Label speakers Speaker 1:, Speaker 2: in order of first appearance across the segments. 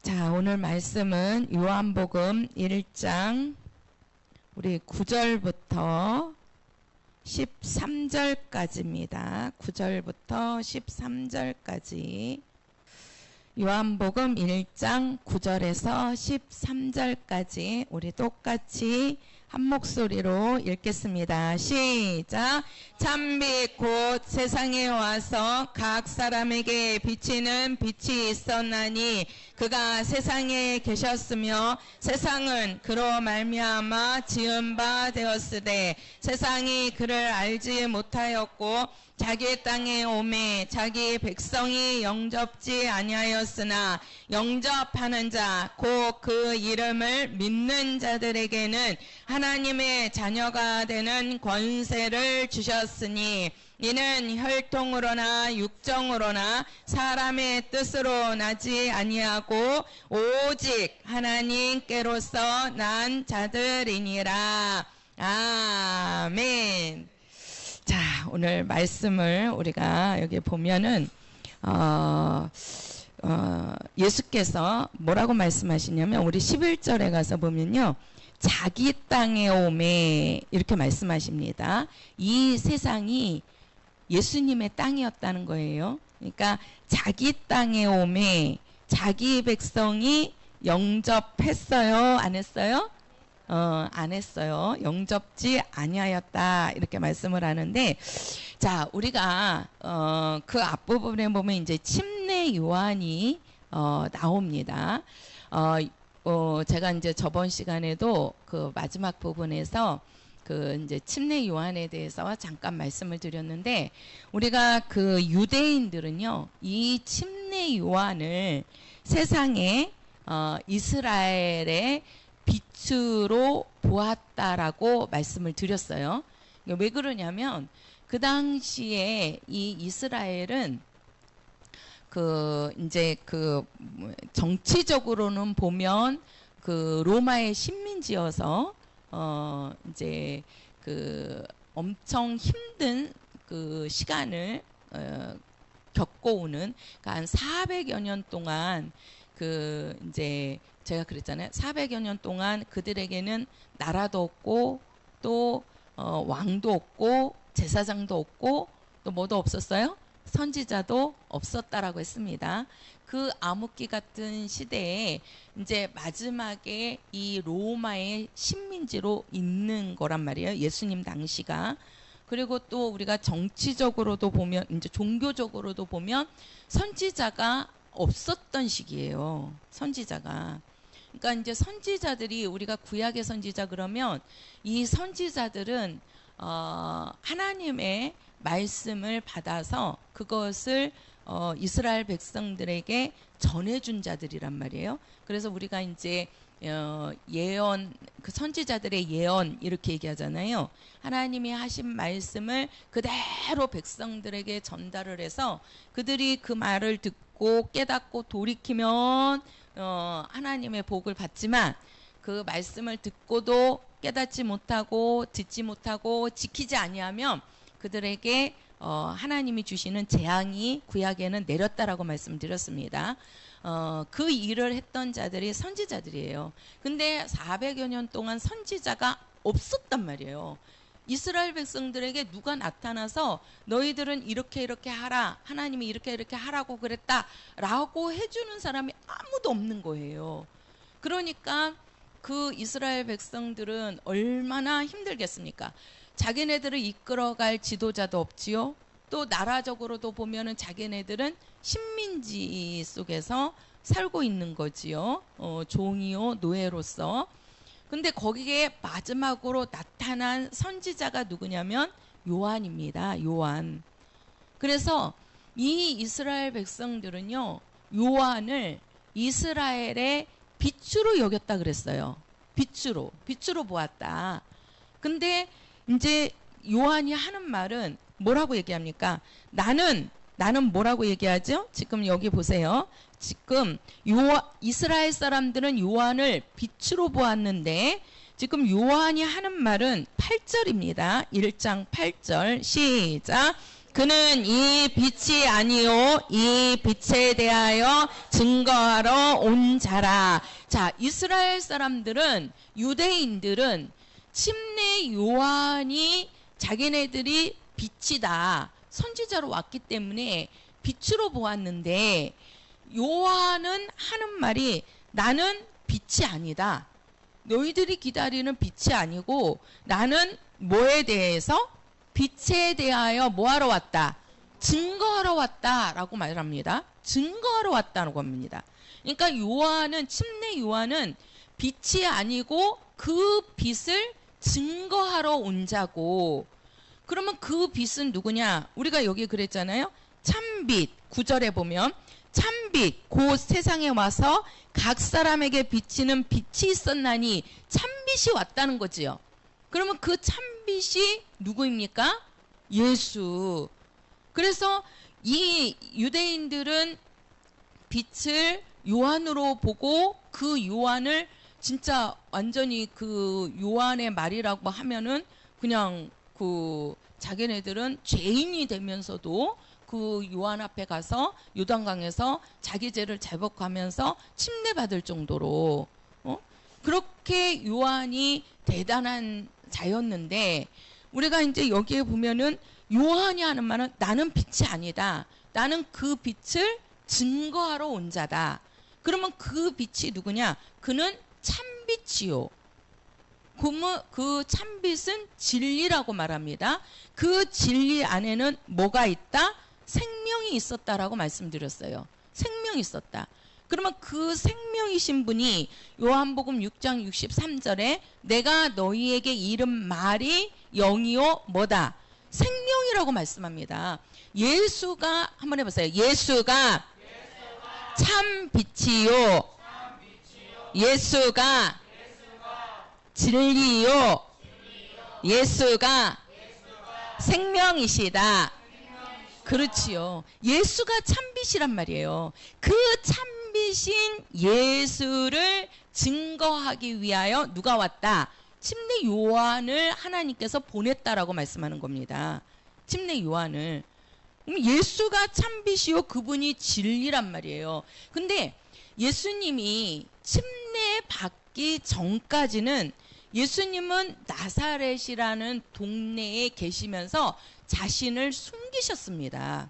Speaker 1: 자, 오늘 말씀은 요한복음 1장 우리 9절부터 13절까지입니다. 9절부터 13절까지 요한복음 1장 9절에서 13절까지 우리 똑같이 한 목소리로 읽겠습니다. 시작. 참빛 곧 세상에 와서 각 사람에게 비치는 빛이 있었나니 그가 세상에 계셨으며 세상은 그로 말미암아 지은 바 되었으되 세상이 그를 알지 못하였고 자기 땅에 오매 자기 백성이 영접지 아니하였으나 영접하는 자 곧 그 이름을 믿는 자들에게는 하나님의 자녀가 되는 권세를 주셨으니 이는 혈통으로나 육정으로나 사람의 뜻으로 나지 아니하고 오직 하나님께로서 난 자들이니라. 아멘. 자, 오늘 말씀을 우리가 여기 보면은 예수께서 뭐라고 말씀하시냐면 우리 11절에 가서 보면요. 자기 땅에 오매 이렇게 말씀하십니다. 이 세상이 예수님의 땅이었다는 거예요. 그러니까 자기 땅에 오매 자기 백성이 영접했어요? 안 했어요? 안 했어요. 영접지 아니하였다 이렇게 말씀을 하는데, 자, 우리가 그 앞부분에 보면 이제 침례 요한이 나옵니다. 제가 이제 저번 시간에도 그 마지막 부분에서 그 이제 침례 요한에 대해서 잠깐 말씀을 드렸는데, 우리가 그 유대인들은요 이 침례 요한을 세상에 이스라엘의 빛으로 보았다라고 말씀을 드렸어요. 왜 그러냐면 그 당시에 이 이스라엘은 그 이제 그 정치적으로는 보면 그 로마의 식민지여서 이제 그 엄청 힘든 그 시간을 겪어오는, 그러니까 한 400여 년 동안 그 이제 제가 그랬잖아요. 400여 년 동안 그들에게는 나라도 없고 또 왕도 없고 제사장도 없고 또 뭐도 없었어요? 선지자도 없었다라고 했습니다. 그 암흑기 같은 시대에 이제 마지막에 이 로마의 식민지로 있는 거란 말이에요. 예수님 당시가. 그리고 또 우리가 정치적으로도 보면, 이제 종교적으로도 보면 선지자가 없었던 시기예요. 선지자가. 그러니까 이제 선지자들이, 우리가 구약의 선지자 그러면 이 선지자들은 하나님의 말씀을 받아서 그것을 이스라엘 백성들에게 전해준 자들이란 말이에요. 그래서 우리가 이제 예언, 그 선지자들의 예언 이렇게 얘기하잖아요. 하나님이 하신 말씀을 그대로 백성들에게 전달을 해서 그들이 그 말을 듣고 깨닫고 돌이키면 하나님의 복을 받지만, 그 말씀을 듣고도 깨닫지 못하고 듣지 못하고 지키지 아니하면 그들에게 하나님이 주시는 재앙이 구약에는 내렸다라고 말씀드렸습니다. 그 일을 했던 자들이 선지자들이에요. 근데 400여 년 동안 선지자가 없었단 말이에요. 이스라엘 백성들에게 누가 나타나서 너희들은 이렇게 이렇게 하라, 하나님이 이렇게 이렇게 하라고 그랬다 라고 해주는 사람이 아무도 없는 거예요. 그러니까 그 이스라엘 백성들은 얼마나 힘들겠습니까? 자기네들을 이끌어갈 지도자도 없지요. 또 나라적으로도 보면은 자기네들은 식민지 속에서 살고 있는 거지요. 종이요, 노예로서. 근데 거기에 마지막으로 나타난 선지자가 누구냐면 요한입니다. 요한. 그래서 이 이스라엘 백성들은요, 요한을 이스라엘의 빛으로 여겼다 그랬어요. 빛으로 보았다. 근데 이제 요한이 하는 말은 뭐라고 얘기합니까? 나는 뭐라고 얘기하죠? 지금 여기 보세요. 지금 이스라엘 사람들은 요한을 빛으로 보았는데 지금 요한이 하는 말은 8절입니다. 1장 8절 시작. 그는 이 빛이 아니요 이 빛에 대하여 증거하러 온 자라. 자, 이스라엘 사람들은, 유대인들은 침례 요한이 자기네들이 빛이다, 선지자로 왔기 때문에 빛으로 보았는데, 요한은 하는 말이 나는 빛이 아니다. 너희들이 기다리는 빛이 아니고 나는 뭐에 대해서? 빛에 대하여 뭐하러 왔다? 증거하러 왔다라고 말합니다. 증거하러 왔다는 겁니다. 그러니까 요한은, 침례 요한은 빛이 아니고 그 빛을 증거하러 온 자고, 그러면 그 빛은 누구냐? 우리가 여기 그랬잖아요. 참빛, 9절에 보면 참빛 곧 세상에 와서 각 사람에게 비치는 빛이 있었나니, 참빛이 왔다는 거지요. 그러면 그 참빛이 누구입니까? 예수. 그래서 이 유대인들은 빛을 요한으로 보고, 그 요한을 진짜 완전히 그 요한의 말이라고 하면은 그냥 그 자기네들은 죄인이 되면서도 그 요한 앞에 가서 요단강에서 자기 죄를 자복하면서 침례받을 정도로 그렇게 요한이 대단한 자였는데, 우리가 이제 여기에 보면은 요한이 하는 말은 나는 빛이 아니다. 나는 그 빛을 증거하러 온 자다. 그러면 그 빛이 누구냐? 그는 참빛이요. 그 참빛은 진리라고 말합니다. 그 진리 안에는 뭐가 있다? 생명이 있었다라고 말씀드렸어요. 생명이 있었다. 그러면 그 생명이신 분이 요한복음 6장 63절에 내가 너희에게 이른 말이 영이요 뭐다? 생명이라고 말씀합니다. 예수가, 한번 해보세요. 예수가 참 빛이요. 예수가 진리요. 예수가 생명이시다. 그렇지요. 예수가 참빛이란 말이에요. 그 참빛인 예수를 증거하기 위하여 누가 왔다? 침례 요한을 하나님께서 보냈다라고 말씀하는 겁니다. 침례 요한을. 그럼 예수가 참빛이요, 그분이 진리란 말이에요. 근데 예수님이 침례 받기 전까지는, 예수님은 나사렛이라는 동네에 계시면서 자신을 숨기셨습니다.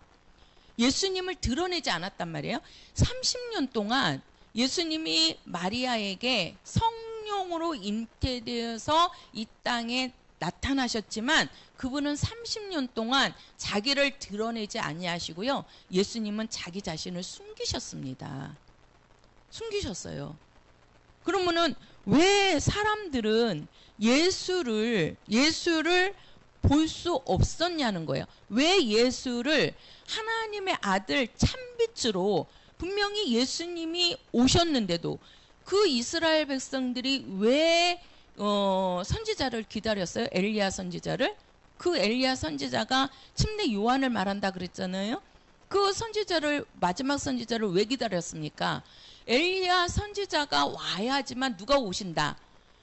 Speaker 1: 예수님을 드러내지 않았단 말이에요. 30년 동안 예수님이 마리아에게 성령으로 잉태되어서 이 땅에 나타나셨지만, 그분은 30년 동안 자기를 드러내지 아니하시고요. 예수님은 자기 자신을 숨기셨습니다. 숨기셨어요. 그러면은 왜 사람들은 예수를 볼 수 없었냐는 거예요. 왜 예수를 하나님의 아들 참빛으로, 분명히 예수님이 오셨는데도 그 이스라엘 백성들이 왜 선지자를 기다렸어요? 엘리야 선지자를. 그 엘리야 선지자가 침례 요한을 말한다 그랬잖아요. 그 선지자를, 마지막 선지자를 왜 기다렸습니까? 엘리야 선지자가 와야지만 누가 오신다?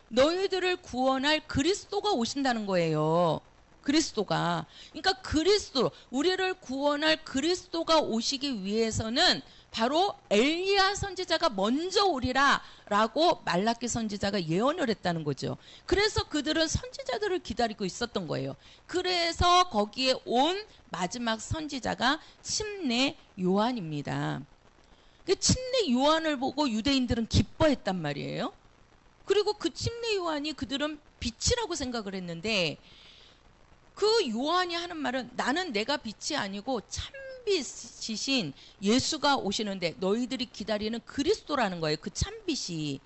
Speaker 1: 너희들을 구원할 그리스도가 오신다는 거예요. 그리스도가. 그러니까 그리스도, 우리를 구원할 그리스도가 오시기 위해서는 바로 엘리야 선지자가 먼저 오리라 라고 말라기 선지자가 예언을 했다는 거죠. 그래서 그들은 선지자들을 기다리고 있었던 거예요. 그래서 거기에 온 마지막 선지자가 침례 요한입니다. 침례 요한을 보고 유대인들은 기뻐했단 말이에요. 그리고 그 침례 요한이 그들은 빛이라고 생각을 했는데, 그 요한이 하는 말은 나는 내가 빛이 아니고 참빛이신 예수가 오시는데 너희들이 기다리는 그리스도라는 거예요. 그 참빛이.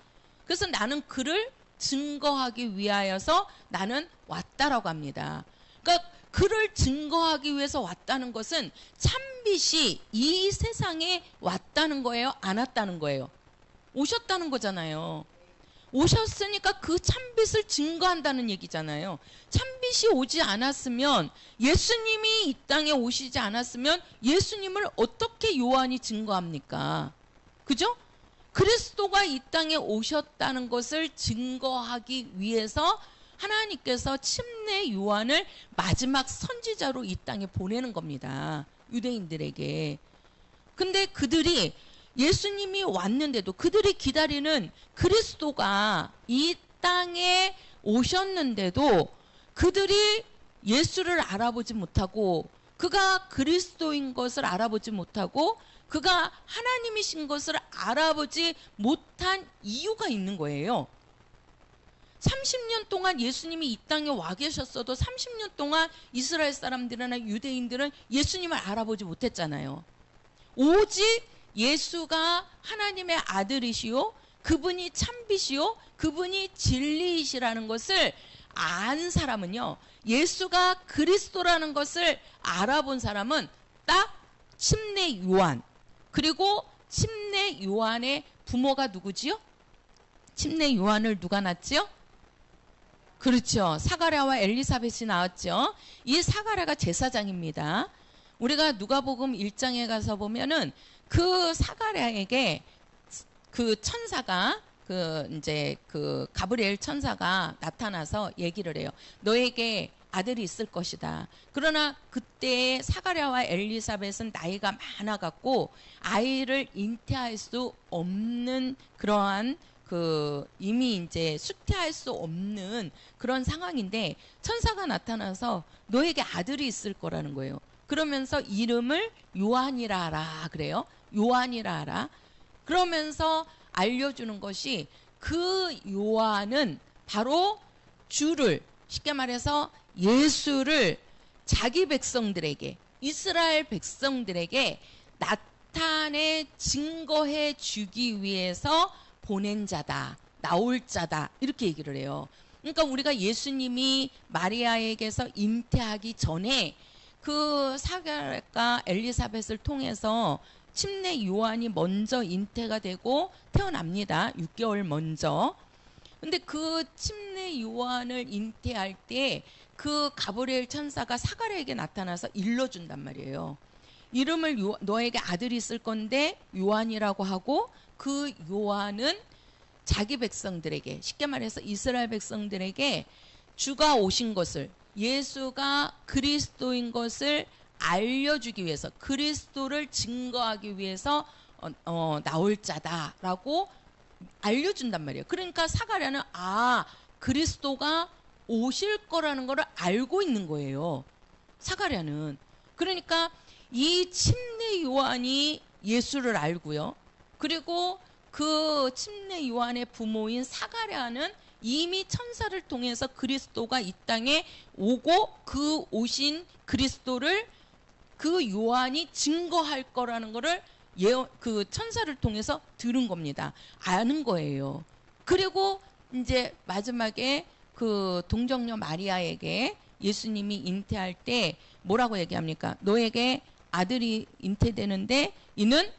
Speaker 1: 그래서 나는 그를 증거하기 위하여서 나는 왔다라고 합니다. 그러니까 그를 증거하기 위해서 왔다는 것은 참빛이 이 세상에 왔다는 거예요? 안 왔다는 거예요? 오셨다는 거잖아요. 오셨으니까 그 참빛을 증거한다는 얘기잖아요. 참빛이 오지 않았으면, 예수님이 이 땅에 오시지 않았으면 예수님을 어떻게 요한이 증거합니까? 그죠? 그리스도가 이 땅에 오셨다는 것을 증거하기 위해서 하나님께서 침례 요한을 마지막 선지자로 이 땅에 보내는 겁니다. 유대인들에게. 근데 그들이 예수님이 왔는데도 그들이 기다리는 그리스도가 이 땅에 오셨는데도 그들이 예수를 알아보지 못하고 그가 그리스도인 것을 알아보지 못하고 그가 하나님이신 것을 알아보지 못한 이유가 있는 거예요. 30년 동안 예수님이 이 땅에 와 계셨어도 30년 동안 이스라엘 사람들이나 유대인들은 예수님을 알아보지 못했잖아요. 오직 예수가 하나님의 아들이시요 그분이 참비시요 그분이 진리이시라는 것을 안 사람은요, 예수가 그리스도라는 것을 알아본 사람은 딱 침례 요한, 그리고 침례 요한의 부모가 누구지요? 침례 요한을 누가 낳지요? 그렇죠. 사가랴와 엘리사벳이 나왔죠. 이 사가랴가 제사장입니다. 우리가 누가복음 1장에 가서 보면은 그 사가랴에게 그 천사가 그 가브리엘 천사가 나타나서 얘기를 해요. 너에게 아들이 있을 것이다. 그러나 그때 사가랴와 엘리사벳은 나이가 많아갖고 아이를 잉태할 수 없는 그러한 이미 이제 수태할 수 없는 그런 상황인데 천사가 나타나서 너에게 아들이 있을 거라는 거예요. 그러면서 이름을 요한이라 하라 그래요. 요한이라 하라. 그러면서 알려주는 것이 그 요한은 바로 주를, 쉽게 말해서 예수를 자기 백성들에게, 이스라엘 백성들에게 나타내 증거해 주기 위해서 보낸 자다, 나올 자다, 이렇게 얘기를 해요. 그러니까 우리가 예수님이 마리아에게서 잉태하기 전에 그 사가랴가 엘리사벳을 통해서 침례 요한이 먼저 잉태가 되고 태어납니다. 6개월 먼저. 근데 그 침례 요한을 잉태할 때 그 가브리엘 천사가 사가랴에게 나타나서 일러준단 말이에요. 이름을 너에게 아들이 있을 건데 요한이라고 하고, 그 요한은 자기 백성들에게, 쉽게 말해서 이스라엘 백성들에게 주가 오신 것을, 예수가 그리스도인 것을 알려주기 위해서, 그리스도를 증거하기 위해서 나올 자다라고 알려준단 말이에요. 그러니까 사가랴는 그리스도가 오실 거라는 걸 알고 있는 거예요. 사가랴는. 그러니까 이 침례 요한이 예수를 알고요. 그리고 그 침례 요한의 부모인 사가랴는 이미 천사를 통해서 그리스도가 이 땅에 오고 그 오신 그리스도를 그 요한이 증거할 거라는 거를 그 천사를 통해서 들은 겁니다. 아는 거예요. 그리고 이제 마지막에 그 동정녀 마리아에게 예수님이 잉태할 때 뭐라고 얘기합니까? 너에게 아들이 잉태되는데 이는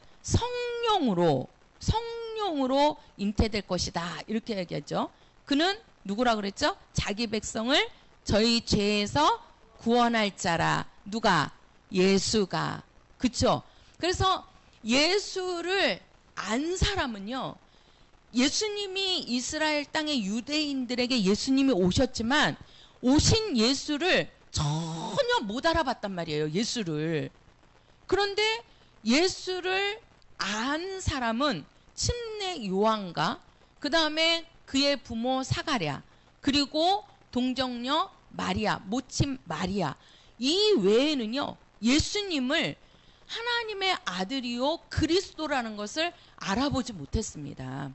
Speaker 1: 성령으로 잉태될 것이다. 이렇게 얘기하죠. 그는 누구라 그랬죠? 자기 백성을 저희 죄에서 구원할 자라. 누가? 예수가. 그쵸? 그래서 예수를 안 사람은요, 예수님이 이스라엘 땅의 유대인들에게 예수님이 오셨지만 오신 예수를 전혀 못 알아봤단 말이에요. 예수를. 그런데 예수를 안 사람은 침례 요한과 그 다음에 그의 부모 사가랴, 그리고 동정녀 마리아, 모친 마리아, 이 외에는요 예수님을 하나님의 아들이요 그리스도라는 것을 알아보지 못했습니다.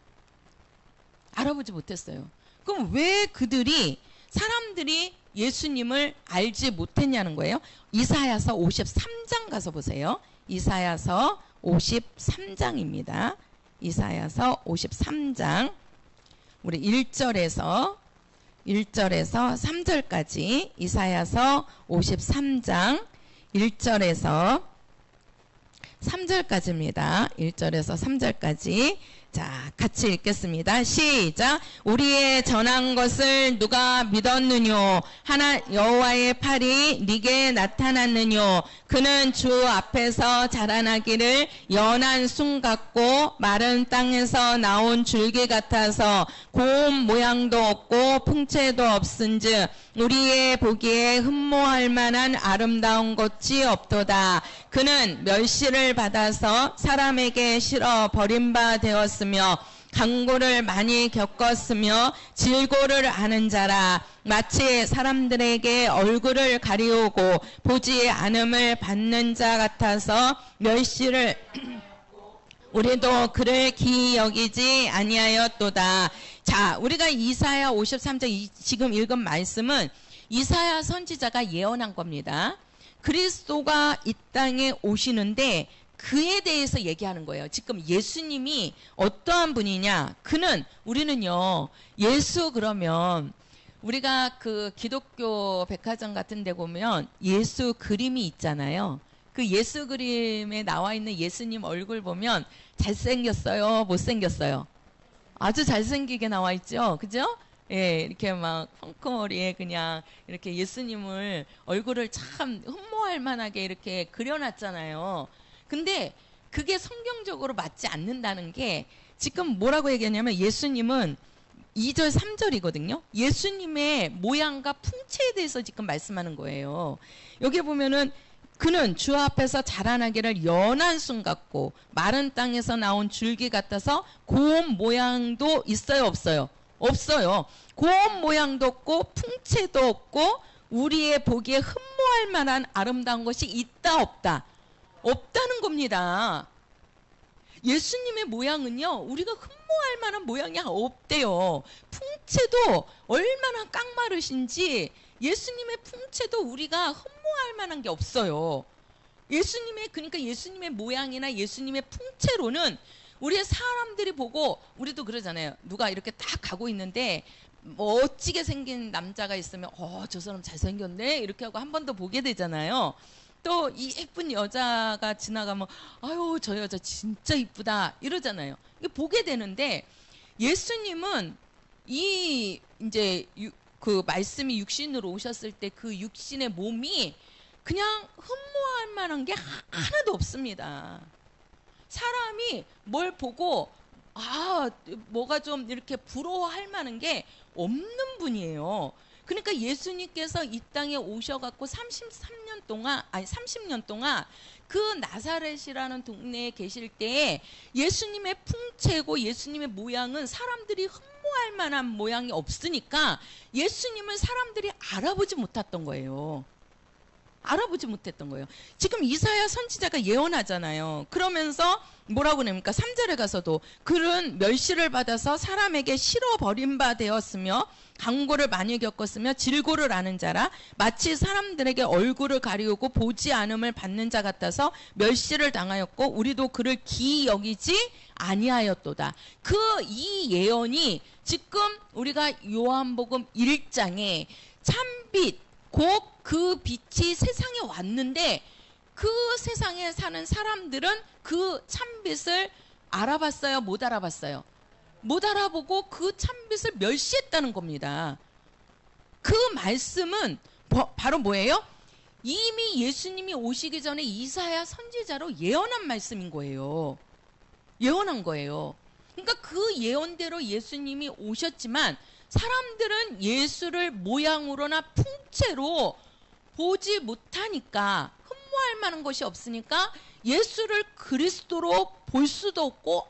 Speaker 1: 알아보지 못했어요. 그럼 왜 사람들이 예수님을 알지 못했냐는 거예요. 이사야서 53장 가서 보세요. 이사야서 53장입니다. 이사야서 53장 우리 1절에서 3절까지 이사야서 53장 1절에서 3절까지입니다. 1절에서 3절까지 자, 같이 읽겠습니다. 시작. 우리의 전한 것을 누가 믿었느뇨? 하나 여호와의 팔이 네게 나타났느뇨? 그는 주 앞에서 자라나기를 연한 순 같고 마른 땅에서 나온 줄기 같아서 고운 모양도 없고 풍채도 없은즉 우리의 보기에 흠모할 만한 아름다운 것이 없도다. 그는 멸시를 받아서 사람에게 실어 버림바 되었으며 강고를 많이 겪었으며 질고를 아는 자라. 마치 사람들에게 얼굴을 가리우고 보지 않음을 받는 자 같아서 멸시를 우리도 그를 기이 여기지 아니하였도다. 자, 우리가 이사야 53장 지금 읽은 말씀은 이사야 선지자가 예언한 겁니다. 그리스도가 이 땅에 오시는데 그에 대해서 얘기하는 거예요. 지금 예수님이 어떠한 분이냐? 그는 우리는요. 예수 그러면 우리가 그 기독교 백화점 같은 데 보면 예수 그림이 있잖아요. 그 예수 그림에 나와 있는 예수님 얼굴 보면 잘생겼어요? 못생겼어요? 아주 잘생기게 나와 있죠? 그죠? 예, 이렇게 막 펑크머리에 그냥 이렇게 예수님을 얼굴을 참 흠모할 만하게 이렇게 그려놨잖아요. 근데 그게 성경적으로 맞지 않는다는 게 지금 뭐라고 얘기하냐면 예수님은 2절 3절이거든요. 예수님의 모양과 풍채에 대해서 지금 말씀하는 거예요. 여기 보면은 그는 주 앞에서 자라나기를 연한 순 같고 마른 땅에서 나온 줄기 같아서 고운 모양도 있어요, 없어요? 없어요. 고운 모양도 없고 풍채도 없고 우리의 보기에 흠모할 만한 아름다운 것이 있다 없다? 없다는 겁니다. 예수님의 모양은요, 우리가 흠모할 만한 모양이 없대요. 풍채도 얼마나 깡마르신지 예수님의 풍채도 우리가 흠모할 만한 게 없어요. 그러니까 예수님의 모양이나 예수님의 풍채로는 우리의 사람들이 보고 우리도 그러잖아요. 누가 이렇게 딱 가고 있는데 멋지게 생긴 남자가 있으면 저 사람 잘생겼네 이렇게 하고 한 번 더 보게 되잖아요. 또 이 예쁜 여자가 지나가면 아유 저 여자 진짜 이쁘다 이러잖아요. 이게 보게 되는데 예수님은 이제 그 말씀이 육신으로 오셨을 때 그 육신의 몸이 그냥 흠모할 만한 게 하나도 없습니다. 사람이 뭘 보고 뭐가 좀 이렇게 부러워할 만한 게 없는 분이에요. 그러니까 예수님께서 이 땅에 오셔갖고 30년 동안 그 나사렛이라는 동네에 계실 때에 예수님의 풍채고 예수님의 모양은 사람들이 흠모할 만한 모양이 없으니까 예수님을 사람들이 알아보지 못했던 거예요. 알아보지 못했던 거예요. 지금 이사야 선지자가 예언하잖아요. 그러면서 뭐라고 그럽니까? 3절에 가서도 그는 멸시를 받아서 사람에게 실어 버림바 되었으며 강고를 많이 겪었으며 질고를 아는 자라. 마치 사람들에게 얼굴을 가리우고 보지 않음을 받는 자 같아서 멸시를 당하였고 우리도 그를 기이 여기지 아니하였도다. 이 예언이 지금 우리가 요한복음 1장에 참빛 곧 그 빛이 세상에 왔는데 그 세상에 사는 사람들은 그 참빛을 알아봤어요? 못 알아봤어요? 못 알아보고 그 참빛을 멸시했다는 겁니다. 그 말씀은 바로 뭐예요? 이미 예수님이 오시기 전에 이사야 선지자로 예언한 말씀인 거예요. 예언한 거예요. 그러니까 그 예언대로 예수님이 오셨지만 사람들은 예수를 모양으로나 풍채로 보지 못하니까 흠모할 만한 것이 없으니까 예수를 그리스도로 볼 수도 없고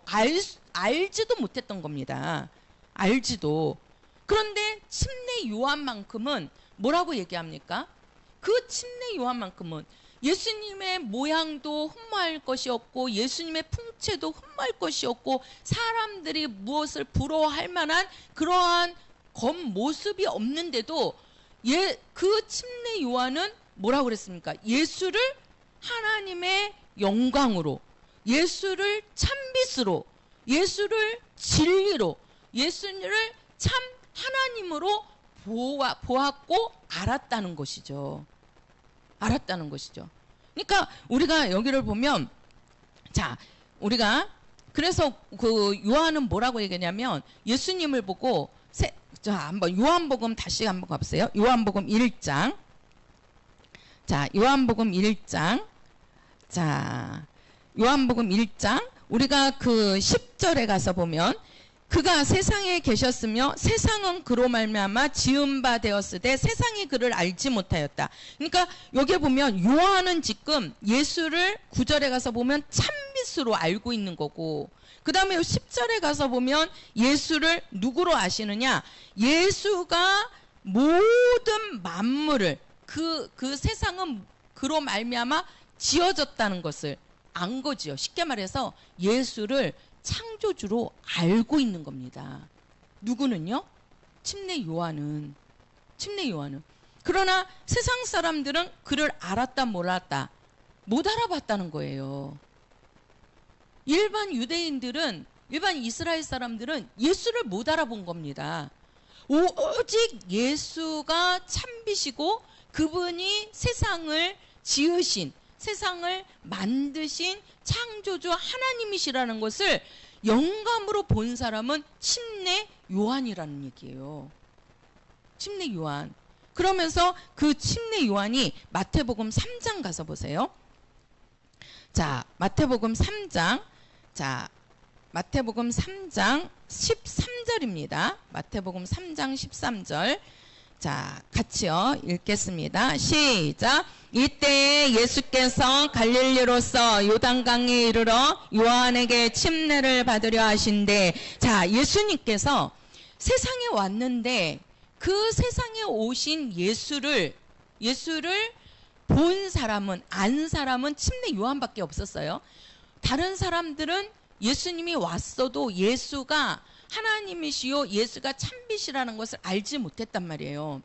Speaker 1: 알지도 못했던 겁니다. 알지도. 그런데 침례 요한만큼은 뭐라고 얘기합니까? 그 침례 요한만큼은 예수님의 모양도 흠모할 것이 없고 예수님의 풍채도 흠모할 것이 없고 사람들이 무엇을 부러워할 만한 그러한 겉모습이 없는데도 그 침례 요한은 뭐라고 그랬습니까? 예수를 하나님의 영광으로, 예수를 참빛으로, 예수를 진리로, 예수를 참 하나님으로 보았고 알았다는 것이죠. 알았다는 것이죠. 그러니까 우리가 여기를 보면 자, 우리가 그래서 그 요한은 뭐라고 얘기하냐면 예수님을 보고 자, 한번 요한복음 다시 한번 가보세요. 요한복음 1장. 자, 요한복음 1장. 자, 요한복음 1장. 우리가 그 10절에 가서 보면 그가 세상에 계셨으며 세상은 그로 말미암아 지은 바 되었으되 세상이 그를 알지 못하였다. 그러니까 여기에 보면 요한은 지금 예수를 9절에 가서 보면 참빛으로 알고 있는 거고, 그 다음에 10절에 가서 보면 예수를 누구로 아시느냐? 예수가 모든 만물을 그 세상은 그로 말미암아 지어졌다는 것을 안 거지요. 쉽게 말해서 예수를 창조주로 알고 있는 겁니다. 누구는요? 침례 요한은. 그러나 세상 사람들은 그를 알았다 몰랐다 못 알아봤다는 거예요. 일반 유대인들은, 일반 이스라엘 사람들은 예수를 못 알아본 겁니다. 오직 예수가 참빛이고 그분이 세상을 지으신, 세상을 만드신 창조주 하나님이시라는 것을 영감으로 본 사람은 침례 요한이라는 얘기예요. 침례 요한. 그러면서 그 침례 요한이 마태복음 3장 가서 보세요. 자, 마태복음 3장. 자, 마태복음 3장 13절입니다. 마태복음 3장 13절. 자, 같이요. 읽겠습니다. 시작. 이때에 예수께서 갈릴리로서 요단강에 이르러 요한에게 침례를 받으려 하신대. 자, 예수님께서 세상에 왔는데 그 세상에 오신 예수를 본 사람은, 안 사람은 침례 요한밖에 없었어요. 다른 사람들은 예수님이 왔어도 예수가 하나님이시요 예수가 참빛이라는 것을 알지 못했단 말이에요.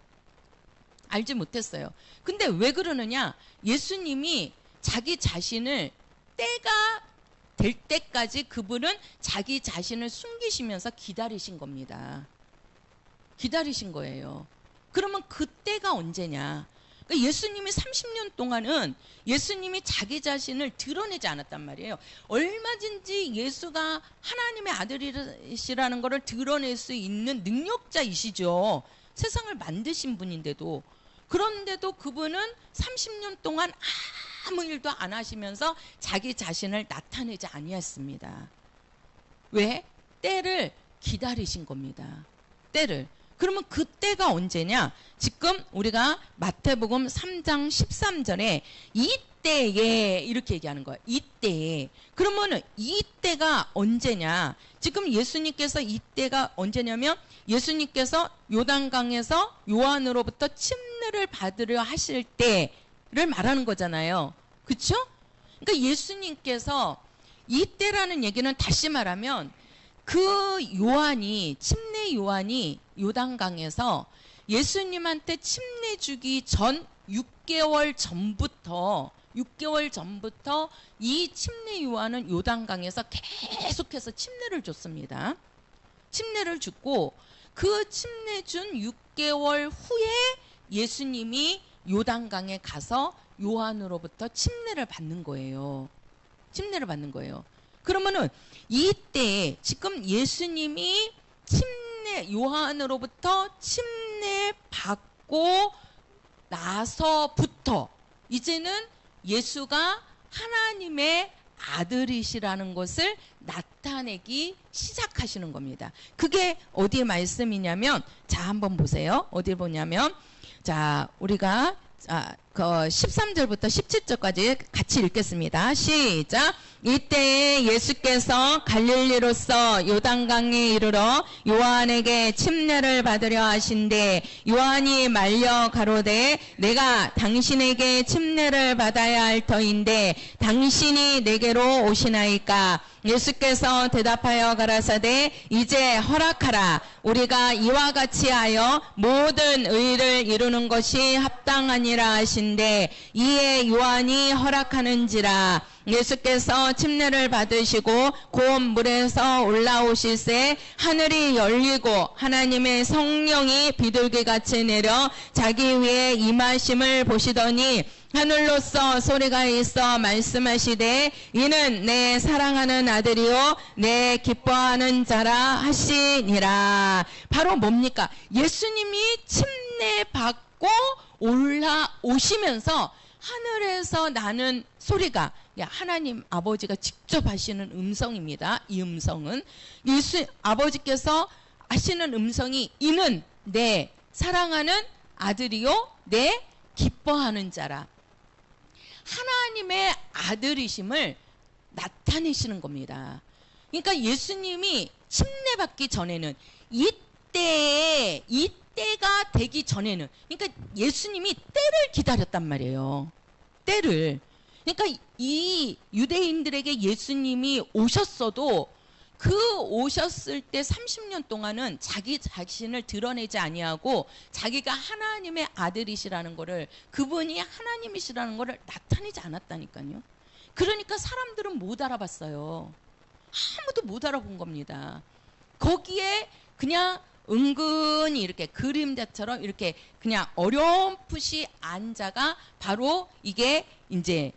Speaker 1: 알지 못했어요. 근데 왜 그러느냐? 예수님이 자기 자신을 때가 될 때까지 그분은 자기 자신을 숨기시면서 기다리신 겁니다. 기다리신 거예요. 그러면 그 때가 언제냐? 그러니까 예수님이 30년 동안은 예수님이 자기 자신을 드러내지 않았단 말이에요. 얼마든지 예수가 하나님의 아들이시라는 것을 드러낼 수 있는 능력자이시죠. 세상을 만드신 분인데도. 그런데도 그분은 30년 동안 아무 일도 안 하시면서 자기 자신을 나타내지 아니했습니다. 왜? 때를 기다리신 겁니다. 때를. 그러면 그 때가 언제냐? 지금 우리가 마태복음 3장 13절에 이때에 이렇게 얘기하는 거예요. 이때에. 그러면은 이때가 언제냐? 지금 예수님께서 이때가 언제냐면 예수님께서 요단강에서 요한으로부터 침례를 받으려 하실 때를 말하는 거잖아요. 그렇죠? 그러니까 예수님께서 이때라는 얘기는 다시 말하면 그 요한이, 침례 요한이 요단강에서 예수님한테 침례 주기 전 6개월 전부터 이 침례 요한은 요단강에서 계속해서 침례를 줬습니다. 침례를 줬고 그 침례 준 6개월 후에 예수님이 요단강에 가서 요한으로부터 침례를 받는 거예요. 침례를 받는 거예요. 그러면은 이때 지금 예수님이 요한으로부터 침례 받고 나서부터 이제는 예수가 하나님의 아들이시라는 것을 나타내기 시작하시는 겁니다. 그게 어디의 말씀이냐면, 자, 한번 보세요. 어디 보냐면, 자, 우리가 그 13절부터 17절까지 같이 읽겠습니다. 시작. 이때에 예수께서 갈릴리로서 요단강에 이르러 요한에게 침례를 받으려 하신대. 요한이 말려 가로되 내가 당신에게 침례를 받아야 할 터인데 당신이 내게로 오시나이까? 예수께서 대답하여 가라사대 이제 허락하라. 우리가 이와 같이 하여 모든 의를 이루는 것이 합당하니라 하신대. 이에 요한이 허락하는지라. 예수께서 침례를 받으시고 곧 물에서 올라오실새 하늘이 열리고 하나님의 성령이 비둘기같이 내려 자기 위에 임하심을 보시더니 하늘로서 소리가 있어 말씀하시되 이는 내 사랑하는 아들이요 내 기뻐하는 자라 하시니라. 바로 뭡니까? 예수님이 침례받고 올라오시면서 하늘에서 나는 소리가 하나님 아버지가 직접 하시는 음성입니다. 이 음성은 예수 아버지께서 하시는 음성이 이는 내 사랑하는 아들이요 내 기뻐하는 자라. 하나님의 아들이심을 나타내시는 겁니다. 그러니까 예수님이 침례받기 전에는 이때가 되기 전에는 그러니까 예수님이 때를 기다렸단 말이에요. 때를. 그러니까 이 유대인들에게 예수님이 오셨어도 그 오셨을 때 30년 동안은 자기 자신을 드러내지 아니하고 자기가 하나님의 아들이시라는 거를 그분이 하나님이시라는 거를 나타내지 않았다니까요. 그러니까 사람들은 못 알아봤어요. 아무도 못 알아본 겁니다. 거기에 그냥 은근히 이렇게 그림자처럼 이렇게 그냥 어렴풋이 앉아가 바로 이게 이제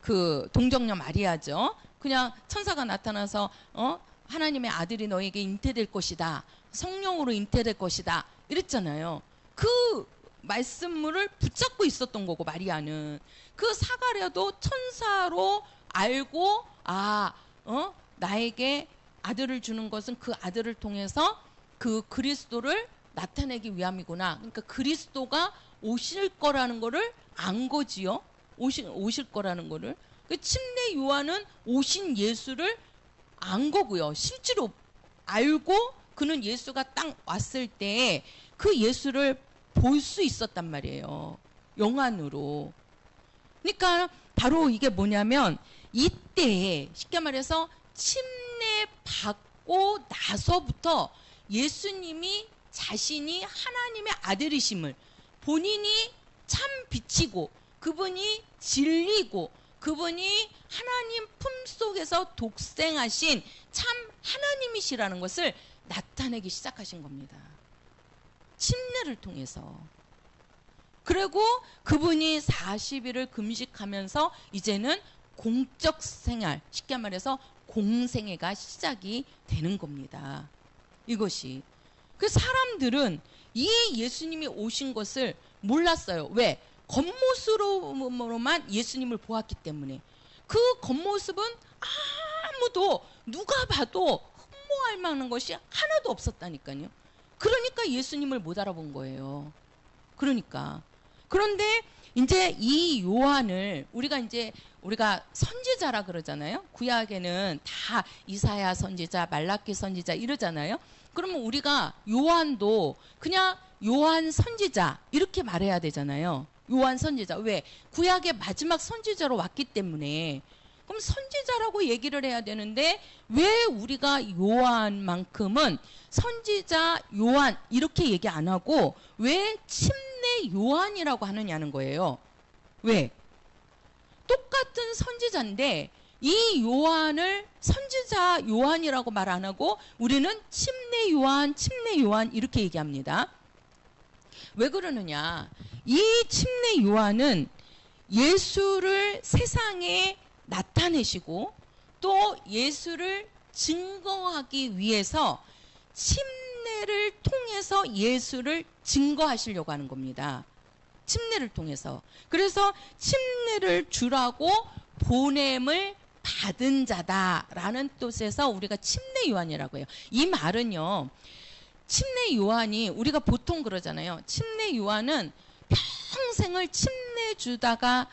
Speaker 1: 그 동정녀 마리아죠. 그냥 천사가 나타나서 하나님의 아들이 너에게 잉태될 것이다. 성령으로 잉태될 것이다. 이랬잖아요. 그 말씀을 붙잡고 있었던 거고 마리아는 그 사가랴도 천사로 알고 나에게 아들을 주는 것은 그 아들을 통해서 그 그리스도를 나타내기 위함이구나. 그러니까 그리스도가 오실 거라는 거를 안 거지요. 오실 거라는 거를. 그 침례 요한은 오신 예수를 안 거고요. 실제로 알고 그는 예수가 딱 왔을 때 그 예수를 볼 수 있었단 말이에요. 영안으로. 그러니까 바로 이게 뭐냐면 이때에 쉽게 말해서 침례 받고 나서부터 예수님이 자신이 하나님의 아들이심을 본인이 참 빛이고 그분이 진리고 그분이 하나님 품속에서 독생하신 참 하나님이시라는 것을 나타내기 시작하신 겁니다. 침례를 통해서. 그리고 그분이 40일을 금식하면서 이제는 공적 생활, 쉽게 말해서 공생애가 시작이 되는 겁니다. 이것이. 그 사람들은 이 예수님이 오신 것을 몰랐어요. 왜? 겉모습으로만 예수님을 보았기 때문에. 그 겉모습은 아무도 누가 봐도 흠모할 만한 것이 하나도 없었다니까요. 그러니까 예수님을 못 알아본 거예요. 그러니까. 그런데 이제 이 요한을 우리가 선지자라 그러잖아요. 구약에는 다 이사야 선지자, 말라기 선지자 이러잖아요. 그러면 우리가 요한도 그냥 요한 선지자 이렇게 말해야 되잖아요. 요한 선지자. 왜? 구약의 마지막 선지자로 왔기 때문에. 그럼 선지자라고 얘기를 해야 되는데 왜 우리가 요한만큼은 선지자 요한 이렇게 얘기 안 하고 왜 침례 요한이라고 하느냐는 거예요. 왜? 똑같은 선지자인데 이 요한을 선지자 요한이라고 말 안 하고 우리는 침례 요한 이렇게 얘기합니다. 왜 그러느냐? 이 침례 요한은 예수를 세상에 나타내시고 또 예수를 증거하기 위해서 침례를 통해서 예수를 증거하시려고 하는 겁니다. 침례를 통해서. 그래서 침례를 주라고 보냄을 받은 자다라는 뜻에서 우리가 침례 요한이라고 해요. 이 말은요. 침례 요한이 우리가 보통 그러잖아요. 침례 요한은 평생을 침례 주다가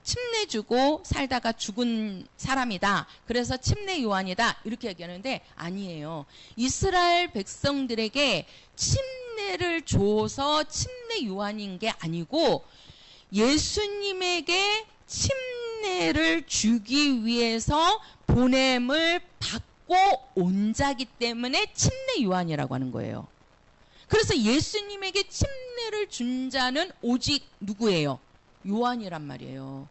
Speaker 1: 침례 주고 살다가 죽은 사람이다. 그래서 침례 요한이다. 이렇게 얘기하는데 아니에요. 이스라엘 백성들에게 침례를 줘서 침례 요한인 게 아니고 예수님에게 침례를 주기 위해서 보냄을 받고 온 자기 때문에 침례 요한이라고 하는 거예요. 그래서 예수님에게 침례를 준 자는 오직 누구예요? 요한이란 말이에요.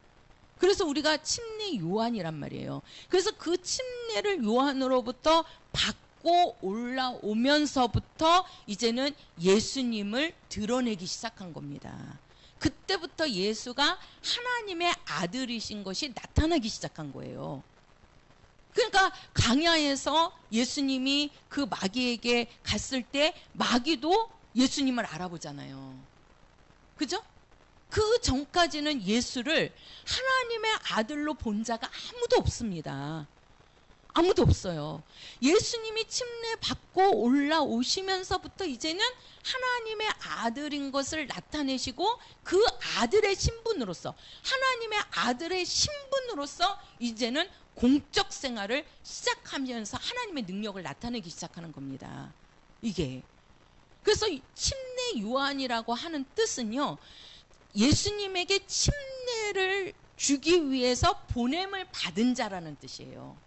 Speaker 1: 그래서 우리가 침례 요한이란 말이에요. 그래서 그 침례를 요한으로부터 받고 올라오면서부터 이제는 예수님을 드러내기 시작한 겁니다. 그때부터 예수가 하나님의 아들이신 것이 나타나기 시작한 거예요. 그러니까 광야에서 예수님이 그 마귀에게 갔을 때 마귀도 예수님을 알아보잖아요. 그죠? 그 전까지는 예수를 하나님의 아들로 본 자가 아무도 없습니다. 아무도 없어요. 예수님이 침례 받고 올라오시면서부터 이제는 하나님의 아들인 것을 나타내시고 그 아들의 신분으로서, 하나님의 아들의 신분으로서 이제는 공적 생활을 시작하면서 하나님의 능력을 나타내기 시작하는 겁니다. 이게. 그래서 침례 요한이라고 하는 뜻은요, 예수님에게 침례를 주기 위해서 보냄을 받은 자라는 뜻이에요.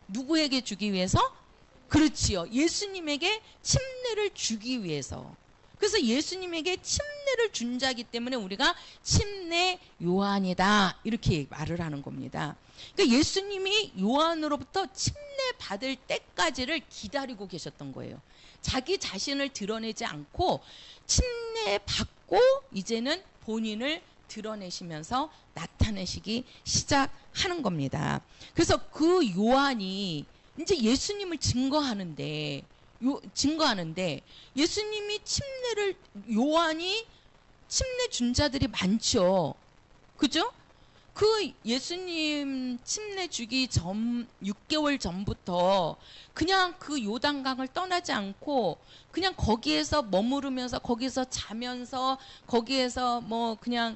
Speaker 1: 누구에게 주기 위해서? 그렇지요. 예수님에게 침례를 주기 위해서. 그래서 예수님에게 침례를 준 자이기 때문에 우리가 침례 요한이다 이렇게 말을 하는 겁니다. 그러니까 예수님이 요한으로부터 침례 받을 때까지를 기다리고 계셨던 거예요. 자기 자신을 드러내지 않고 침례 받고 이제는 본인을 드러내시면서 나타내시기 시작하는 겁니다. 그래서 그 요한이 이제 예수님을 증거하는데 예수님이 요한이 침례 준 자들이 많죠. 그죠? 그 예수님 침례 주기 전 6개월 전부터 그냥 그 요단강을 떠나지 않고 그냥 거기에서 머무르면서 거기서 자면서 거기에서 뭐 그냥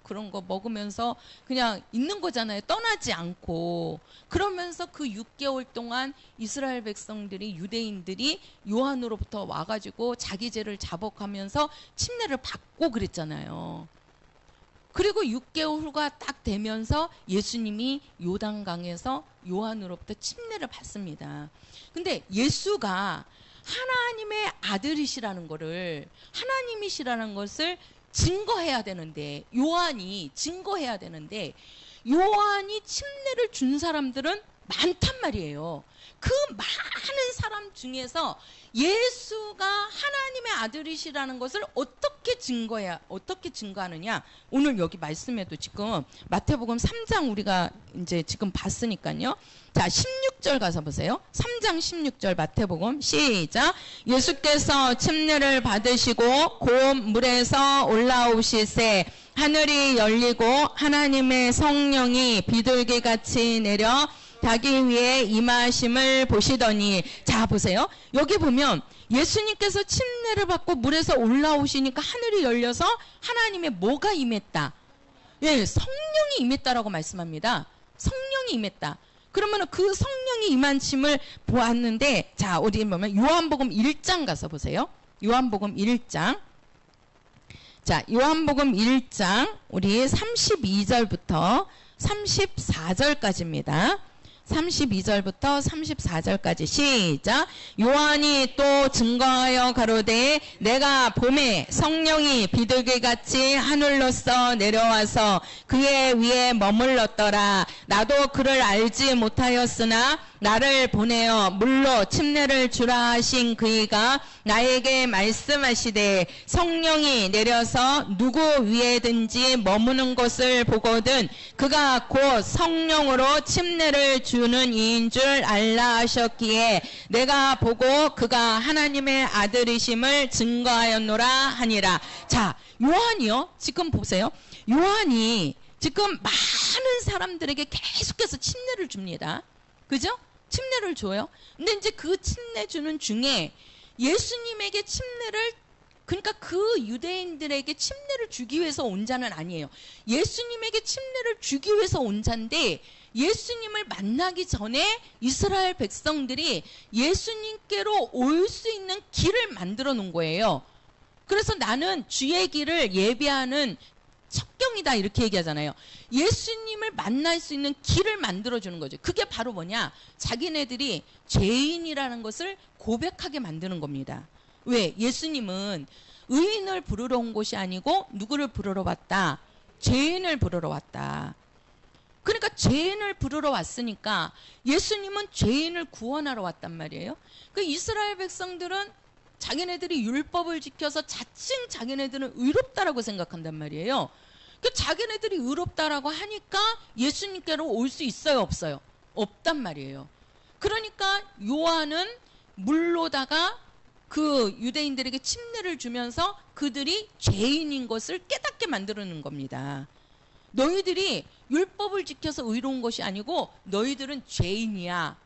Speaker 1: 그런 거 먹으면서 그냥 있는 거잖아요. 떠나지 않고. 그러면서 그 6개월 동안 이스라엘 백성들이, 유대인들이 요한으로부터 와가지고 자기 죄를 자복하면서 침례를 받고 그랬잖아요. 그리고 6개월 후가 딱 되면서 예수님이 요단강에서 요한으로부터 침례를 받습니다. 근데 예수가 하나님의 아들이시라는 거를, 하나님이시라는 것을 증거해야 되는데, 요한이 증거해야 되는데, 요한이 침례를 준 사람들은 많단 말이에요. 그 많은 사람 중에서 예수가 하나님의 아들이시라는 것을 어떻게 증거하느냐. 오늘 여기 말씀에도 지금 마태복음 3장 우리가 이제 지금 봤으니까요. 자, 16절 가서 보세요. 3장 16절 마태복음 시작. 예수께서 침례를 받으시고 고운 물에서 올라오시세 하늘이 열리고 하나님의 성령이 비둘기같이 내려 자기 위에 임하심을 보시더니, 자 보세요. 여기 보면 예수님께서 침례를 받고 물에서 올라오시니까 하늘이 열려서 하나님의 뭐가 임했다? 예, 성령이 임했다라고 말씀합니다. 성령이 임했다. 그러면 그 성령이 임하심을 보았는데, 자 어디 보면 요한복음 1장 가서 보세요. 요한복음 1장. 자, 요한복음 1장 우리 32절부터 34절까지입니다. 32절부터 34절까지 시작. 요한이 또 증거하여 가로되 내가 봄에 성령이 비둘기같이 하늘로서 내려와서 그의 위에 머물렀더라. 나도 그를 알지 못하였으나 나를 보내어 물로 침례를 주라 하신 그이가 나에게 말씀하시되 성령이 내려서 누구 위에든지 머무는 것을 보거든 그가 곧 성령으로 침례를 주는 이인 줄 알라 하셨기에 내가 보고 그가 하나님의 아들이심을 증거하였노라 하니라. 자, 요한이요. 지금 보세요. 요한이 지금 많은 사람들에게 계속해서 침례를 줍니다. 그죠? 침례를 줘요. 근데 이제 그 침례 주는 중에 예수님에게 침례를, 그러니까 그 유대인들에게 침례를 주기 위해서 온 자는 아니에요. 예수님에게 침례를 주기 위해서 온 자인데 예수님을 만나기 전에 이스라엘 백성들이 예수님께로 올 수 있는 길을 만들어 놓은 거예요. 그래서 나는 주의 길을 예비하는 첩경이다 이렇게 얘기하잖아요. 예수님을 만날 수 있는 길을 만들어주는 거죠. 그게 바로 뭐냐? 자기네들이 죄인이라는 것을 고백하게 만드는 겁니다. 왜? 예수님은 의인을 부르러 온 곳이 아니고 누구를 부르러 왔다? 죄인을 부르러 왔다. 그러니까 죄인을 부르러 왔으니까 예수님은 죄인을 구원하러 왔단 말이에요. 그 이스라엘 백성들은 자기네들이 율법을 지켜서 자칭 자기네들은 의롭다라고 생각한단 말이에요. 그 자기네들이 의롭다라고 하니까 예수님께로 올 수 있어요, 없어요? 없단 말이에요. 그러니까 요한은 물로다가 그 유대인들에게 침례를 주면서 그들이 죄인인 것을 깨닫게 만드는 겁니다. 너희들이 율법을 지켜서 의로운 것이 아니고 너희들은 죄인이야.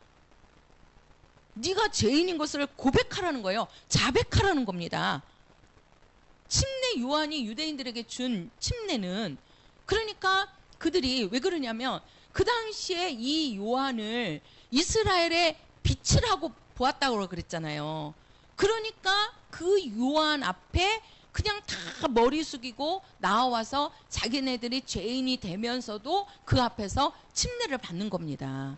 Speaker 1: 네가 죄인인 것을 고백하라는 거예요. 자백하라는 겁니다. 침례 요한이 유대인들에게 준 침례는, 그러니까 그들이 왜 그러냐면 그 당시에 이 요한을 이스라엘의 빛이라고 보았다고 그랬잖아요. 그러니까 그 요한 앞에 그냥 다 머리 숙이고 나와서 자기네들이 죄인이 되면서도 그 앞에서 침례를 받는 겁니다.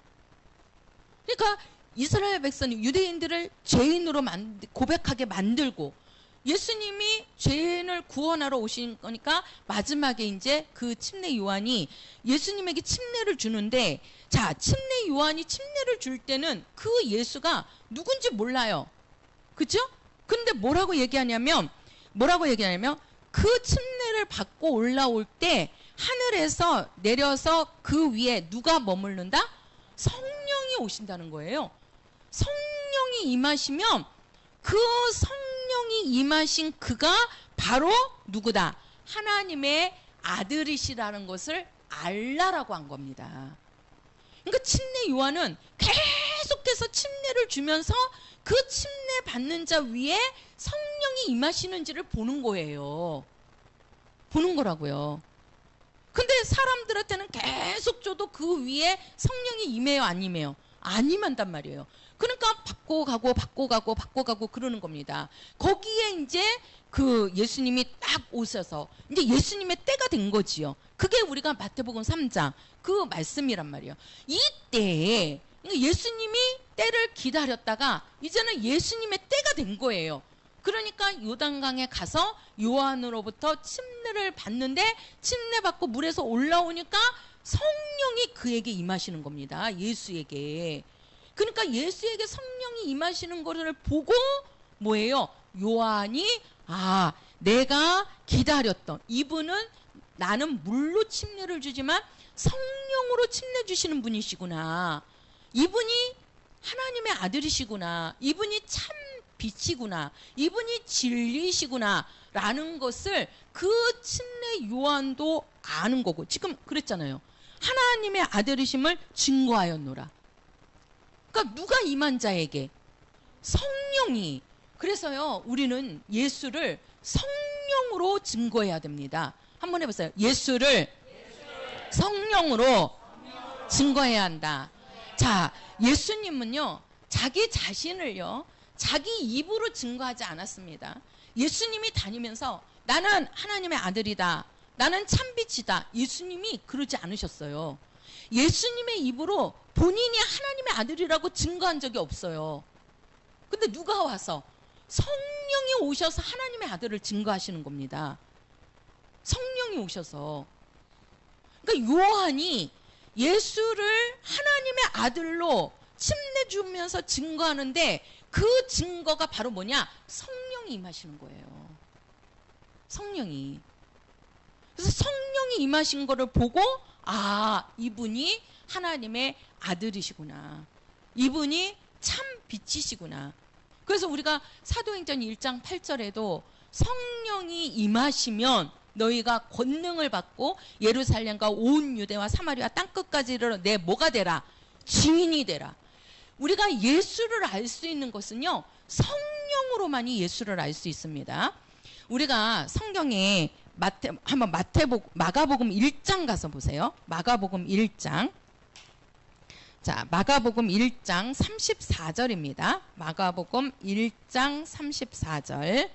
Speaker 1: 그러니까 이스라엘 백성이 유대인들을 죄인으로 고백하게 만들고, 예수님이 죄인을 구원하러 오신 거니까 마지막에 이제 그 침례 요한이 예수님에게 침례를 주는데, 자, 침례 요한이 침례를 줄 때는 그 예수가 누군지 몰라요. 그죠? 근데 뭐라고 얘기하냐면 그 침례를 받고 올라올 때 하늘에서 내려서 그 위에 누가 머무른다? 성령이 오신다는 거예요. 성령이 임하시면 그 성령이 임하신 그가 바로 누구다? 하나님의 아들이시라는 것을 알라라고 한 겁니다. 그러니까 침례 요한은 계속해서 침례를 주면서 그 침례 받는 자 위에 성령이 임하시는지를 보는 거예요. 보는 거라고요. 근데 사람들한테는 계속 줘도 그 위에 성령이 임해요, 안 임해요? 안 임한단 말이에요. 그러니까 받고 가고 그러는 겁니다. 거기에 이제 그 예수님이 딱 오셔서 이제 예수님의 때가 된 거지요. 그게 우리가 마태복음 3장 그 말씀이란 말이에요. 이때에 예수님이 때를 기다렸다가 이제는 예수님의 때가 된 거예요. 그러니까 요단강에 가서 요한으로부터 침례를 받는데, 침례 받고 물에서 올라오니까 성령이 그에게 임하시는 겁니다. 예수에게. 그러니까 예수에게 성령이 임하시는 것을 보고 뭐예요? 요한이 내가 기다렸던 이분은 나는 물로 침례를 주지만 성령으로 침례 주시는 분이시구나. 이분이 하나님의 아들이시구나. 이분이 참 빛이구나. 이분이 진리시구나. 라는 것을 그 침례 요한도 아는 거고, 지금 그랬잖아요. 하나님의 아들이심을 증거하였노라. 그러니까 누가 임한 자에게? 성령이. 그래서요, 우리는 예수를 성령으로 증거해야 됩니다. 한번 해보세요. 예수를 성령으로 증거해야 한다. 자, 예수님은요, 자기 자신을요, 자기 입으로 증거하지 않았습니다. 예수님이 다니면서 나는 하나님의 아들이다, 나는 참빛이다, 예수님이 그러지 않으셨어요. 예수님의 입으로 본인이 하나님의 아들이라고 증거한 적이 없어요. 근데 누가 와서? 성령이 오셔서 하나님의 아들을 증거하시는 겁니다. 성령이 오셔서. 그러니까 요한이 예수를 하나님의 아들로 침례 주면서 증거하는데, 그 증거가 바로 뭐냐? 성령이 임하시는 거예요. 성령이. 그래서 성령이 임하신 거를 보고 이분이 하나님의 아들이시구나. 이분이 참 빛이시구나. 그래서 우리가 사도행전 1장 8절에도 성령이 임하시면 너희가 권능을 받고 예루살렘과 온 유대와 사마리아 땅끝까지 이르러 내 뭐가 되라? 증인이 되라. 우리가 예수를 알 수 있는 것은요, 성령으로만이 예수를 알 수 있습니다. 우리가 성경에 마가복음 1장 가서 보세요. 마가복음 1장. 자, 마가복음 1장 34절입니다. 마가복음 1장 34절.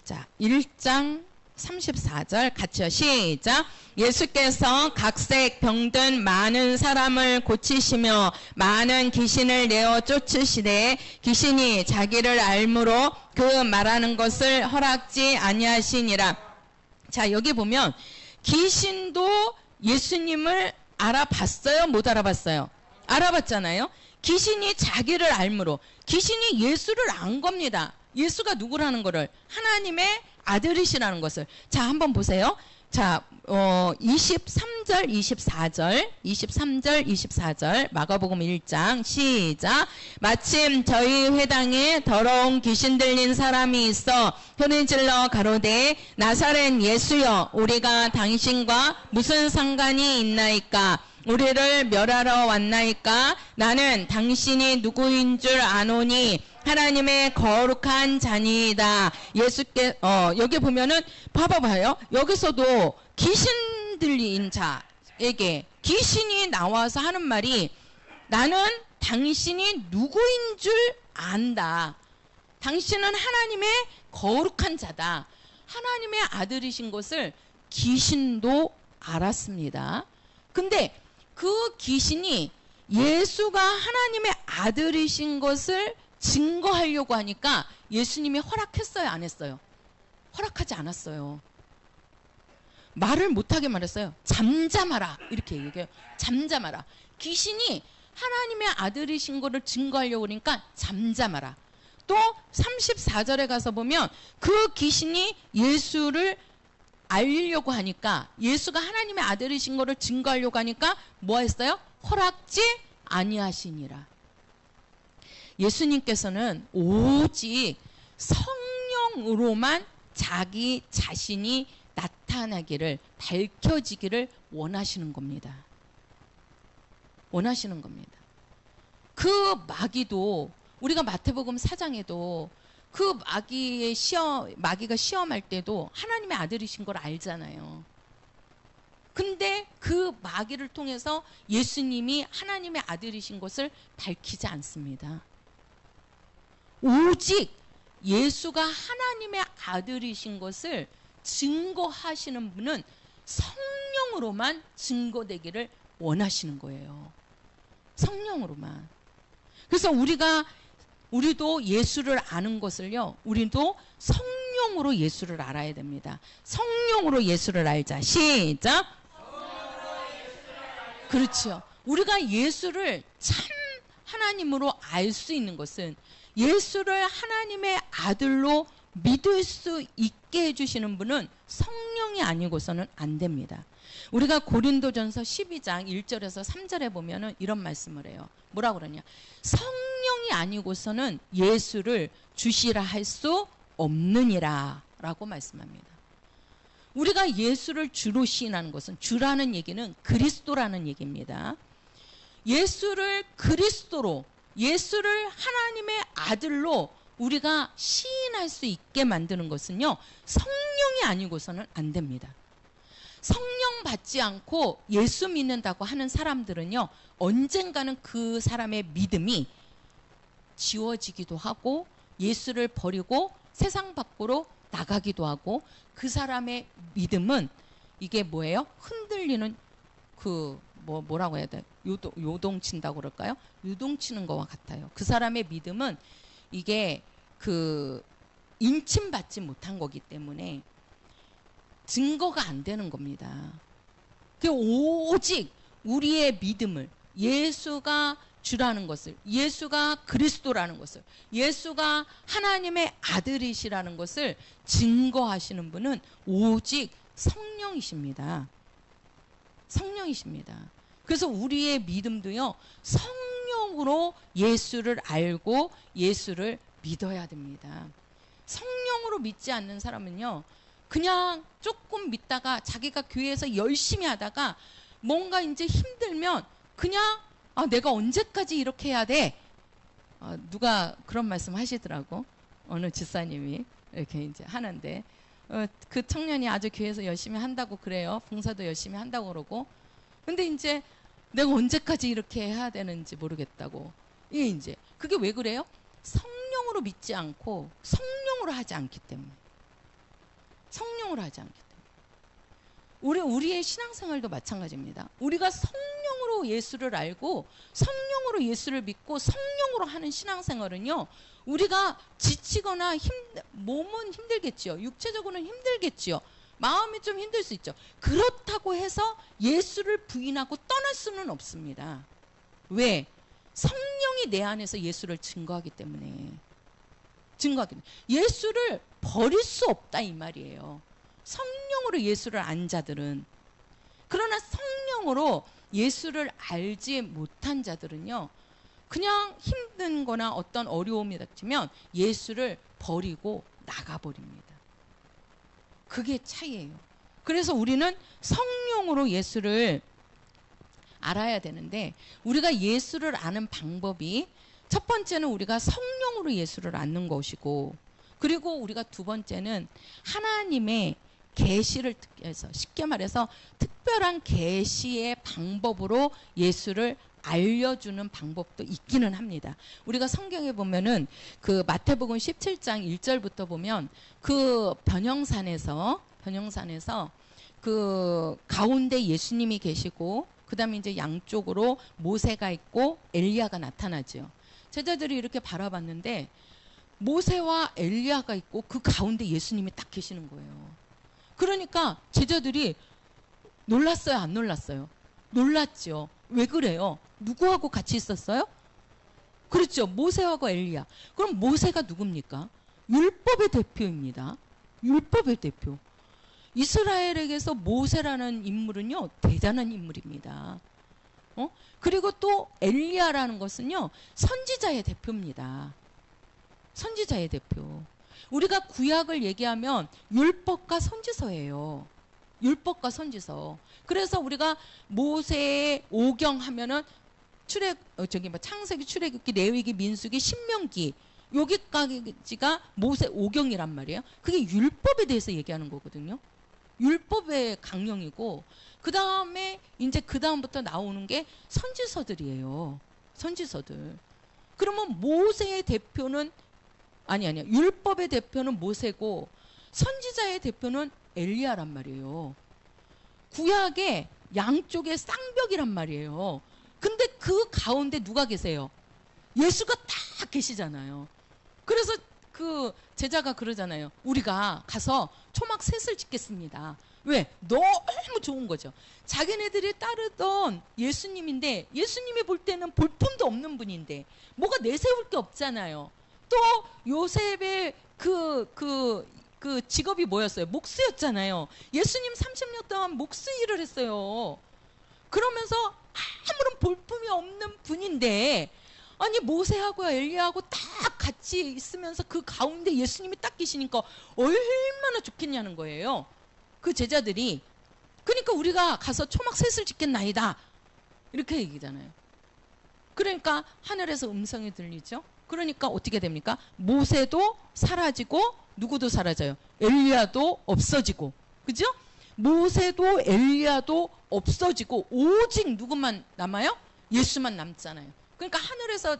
Speaker 1: 자, 1장 34절 같이요. 시작. 예수께서 각색 병든 많은 사람을 고치시며 많은 귀신을 내어 쫓으시되 귀신이 자기를 알므로 그 말하는 것을 허락지 아니하시니라. 자, 여기 보면 귀신도 예수님을 알아봤어요? 못 알아봤어요? 알아봤잖아요. 귀신이 자기를 알므로. 귀신이 예수를 안 겁니다. 예수가 누구라는 거를, 하나님의 아들이시라는 것을. 자, 한번 보세요. 자, 23절, 24절, 마가복음 1장, 시작. 마침 저희 회당에 더러운 귀신 들린 사람이 있어 소리질러 가로되, 나사렛 예수여, 우리가 당신과 무슨 상관이 있나이까? 우리를 멸하러 왔나이까? 나는 당신이 누구인 줄 아노니 하나님의 거룩한 자니이다. 예수께 여기 보면은 봐봐요. 여기서도 귀신 들린 자에게 귀신이 나와서 하는 말이, 나는 당신이 누구인 줄 안다. 당신은 하나님의 거룩한 자다. 하나님의 아들이신 것을 귀신도 알았습니다. 근데 그 귀신이 예수가 하나님의 아들이신 것을 증거하려고 하니까 예수님이 허락했어요, 안 했어요? 허락하지 않았어요. 말을 못하게 말했어요. 잠잠하라, 이렇게 얘기해요. 잠잠하라. 귀신이 하나님의 아들이신 것을 증거하려고 하니까 잠잠하라. 또 34절에 가서 보면 그 귀신이 예수를 알리려고 하니까, 예수가 하나님의 아들이신 것을 증거하려고 하니까 뭐 했어요? 허락지 아니하시니라. 예수님께서는 오직 성령으로만 자기 자신이 나타나기를, 밝혀지기를 원하시는 겁니다. 원하시는 겁니다. 그 마귀도, 우리가 마태복음 4장에도 그 마귀가 시험할 때도 하나님의 아들이신 걸 알잖아요. 근데 그 마귀를 통해서 예수님이 하나님의 아들이신 것을 밝히지 않습니다. 오직 예수가 하나님의 아들이신 것을 증거하시는 분은 성령으로만 증거되기를 원하시는 거예요. 성령으로만. 그래서 우리도 예수를 아는 것을요, 우리도 성령으로 예수를 알아야 됩니다. 성령으로 예수를 알자. 시작. 그렇죠. 우리가 예수를 참 하나님으로 알 수 있는 것은, 예수를 하나님의 아들로 믿을 수 있게 해주시는 분은 성령이 아니고서는 안 됩니다. 우리가 고린도전서 12장 1절에서 3절에 보면은 이런 말씀을 해요. 뭐라고 그러냐? 성령이 아니고서는 예수를 주시라 할 수 없느니라 라고 말씀합니다. 우리가 예수를 주로 시인하는 것은, 주라는 얘기는 그리스도라는 얘기입니다. 예수를 그리스도로, 예수를 하나님의 아들로 우리가 시인할 수 있게 만드는 것은요, 성령이 아니고서는 안 됩니다. 성령 받지 않고 예수 믿는다고 하는 사람들은요, 언젠가는 그 사람의 믿음이 지워지기도 하고 예수를 버리고 세상 밖으로 나가기도 하고, 그 사람의 믿음은 이게 뭐예요? 흔들리는 뭐라고 해야 돼? 요동친다고 그럴까요? 요동치는 것과 같아요. 그 사람의 믿음은 이게 인침받지 못한 거기 때문에 증거가 안 되는 겁니다. 오직 우리의 믿음을, 예수가 주라는 것을, 예수가 그리스도라는 것을, 예수가 하나님의 아들이시라는 것을 증거하시는 분은 오직 성령이십니다. 성령이십니다. 그래서 우리의 믿음도요, 성령으로 예수를 알고 예수를 믿어야 됩니다. 성령으로 믿지 않는 사람은요, 그냥 조금 믿다가 자기가 교회에서 열심히 하다가 뭔가 이제 힘들면 그냥 내가 언제까지 이렇게 해야 돼? 누가 그런 말씀 하시더라고. 어느 집사님이 이렇게 이제 하는데, 그 청년이 아주 교회에서 열심히 한다고 그래요. 봉사도 열심히 한다고 그러고. 근데 이제 내가 언제까지 이렇게 해야 되는지 모르겠다고. 이게 이제 그게 왜 그래요? 성령으로 믿지 않고 성령으로 하지 않기 때문에. 성령으로 하지 않기 때문에. 우리의 신앙생활도 마찬가지입니다. 우리가 성령으로 예수를 알고 성령으로 예수를 믿고 성령으로 하는 신앙생활은요, 우리가 지치거나 몸은 힘들겠죠. 육체적으로는 힘들겠죠. 마음이 좀 힘들 수 있죠. 그렇다고 해서 예수를 부인하고 떠날 수는 없습니다. 왜? 성령이 내 안에서 예수를 증거하기 때문에. 증거하게 돼. 예수를 버릴 수 없다 이 말이에요. 성령으로 예수를 안 자들은. 그러나 성령으로 예수를 알지 못한 자들은요, 그냥 힘든 거나 어떤 어려움이 닥치면 예수를 버리고 나가버립니다. 그게 차이예요. 그래서 우리는 성령으로 예수를 알아야 되는데, 우리가 예수를 아는 방법이 첫 번째는 우리가 성령으로 예수를 아는 것이고, 그리고 우리가 두 번째는 하나님의 계시를 해서, 쉽게 말해서 특별한 계시의 방법으로 예수를 알려주는 방법도 있기는 합니다. 우리가 성경에 보면은 그 마태복음 17장 1절부터 보면 그 변형산에서 그 가운데 예수님이 계시고, 그 다음에 이제 양쪽으로 모세가 있고 엘리야가 나타나죠. 제자들이 이렇게 바라봤는데 모세와 엘리야가 있고 그 가운데 예수님이 딱 계시는 거예요. 그러니까 제자들이 놀랐어요, 안 놀랐어요? 놀랐죠. 왜 그래요? 누구하고 같이 있었어요? 그렇죠. 모세하고 엘리야. 그럼 모세가 누굽니까? 율법의 대표입니다. 율법의 대표. 이스라엘에게서 모세라는 인물은요, 대단한 인물입니다. 그리고 또 엘리야라는 것은요, 선지자의 대표입니다. 선지자의 대표. 우리가 구약을 얘기하면 율법과 선지서예요. 율법과 선지서. 그래서 우리가 모세의 오경 하면은 창세기, 출애굽기, 레위기, 민수기, 신명기, 여기까지가 모세 오경이란 말이에요. 그게 율법에 대해서 얘기하는 거거든요. 율법의 강령이고, 그 다음에 이제 그 다음부터 나오는 게 선지서들이에요. 선지서들. 그러면 모세의 대표는 아니야. 율법의 대표는 모세고 선지자의 대표는 엘리야란 말이에요. 구약의 양쪽에 쌍벽이란 말이에요. 근데 그 가운데 누가 계세요? 예수가 딱 계시잖아요. 그래서 그 제자가 그러잖아요. 우리가 가서 초막 셋을 짓겠습니다. 왜? 너무 좋은 거죠. 자기네들이 따르던 예수님인데, 예수님이 볼 때는 볼품도 없는 분인데 뭐가 내세울 게 없잖아요. 또 요셉의 그 직업이 뭐였어요? 목수였잖아요. 예수님 30년 동안 목수 일을 했어요. 그러면서 아무런 볼품이 없는 분인데, 아니 모세하고 엘리야하고 딱 같이 있으면서 그 가운데 예수님이 딱 계시니까 얼마나 좋겠냐는 거예요. 그 제자들이. 그러니까 우리가 가서 초막 셋을 짓겠나이다, 이렇게 얘기잖아요. 그러니까 하늘에서 음성이 들리죠. 그러니까 어떻게 됩니까? 모세도 사라지고 누구도 사라져요? 엘리야도 없어지고. 그죠? 모세도 엘리야도 없어지고 오직 누구만 남아요? 예수만 남잖아요. 그러니까 하늘에서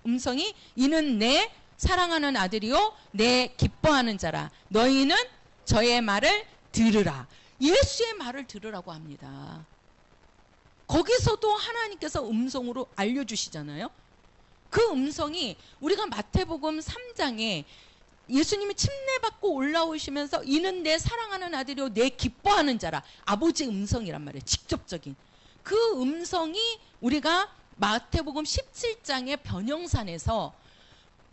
Speaker 1: 음성이, 이는 내 사랑하는 아들이요 내 기뻐하는 자라, 너희는 저의 말을 들으라. 예수의 말을 들으라고 합니다. 거기서도 하나님께서 음성으로 알려주시잖아요. 그 음성이 우리가 마태복음 3장에 예수님이 침례받고 올라오시면서 이는 내 사랑하는 아들이요 내 기뻐하는 자라, 아버지의 음성이란 말이에요. 직접적인 그 음성이 우리가 마태복음 17장의 변형산에서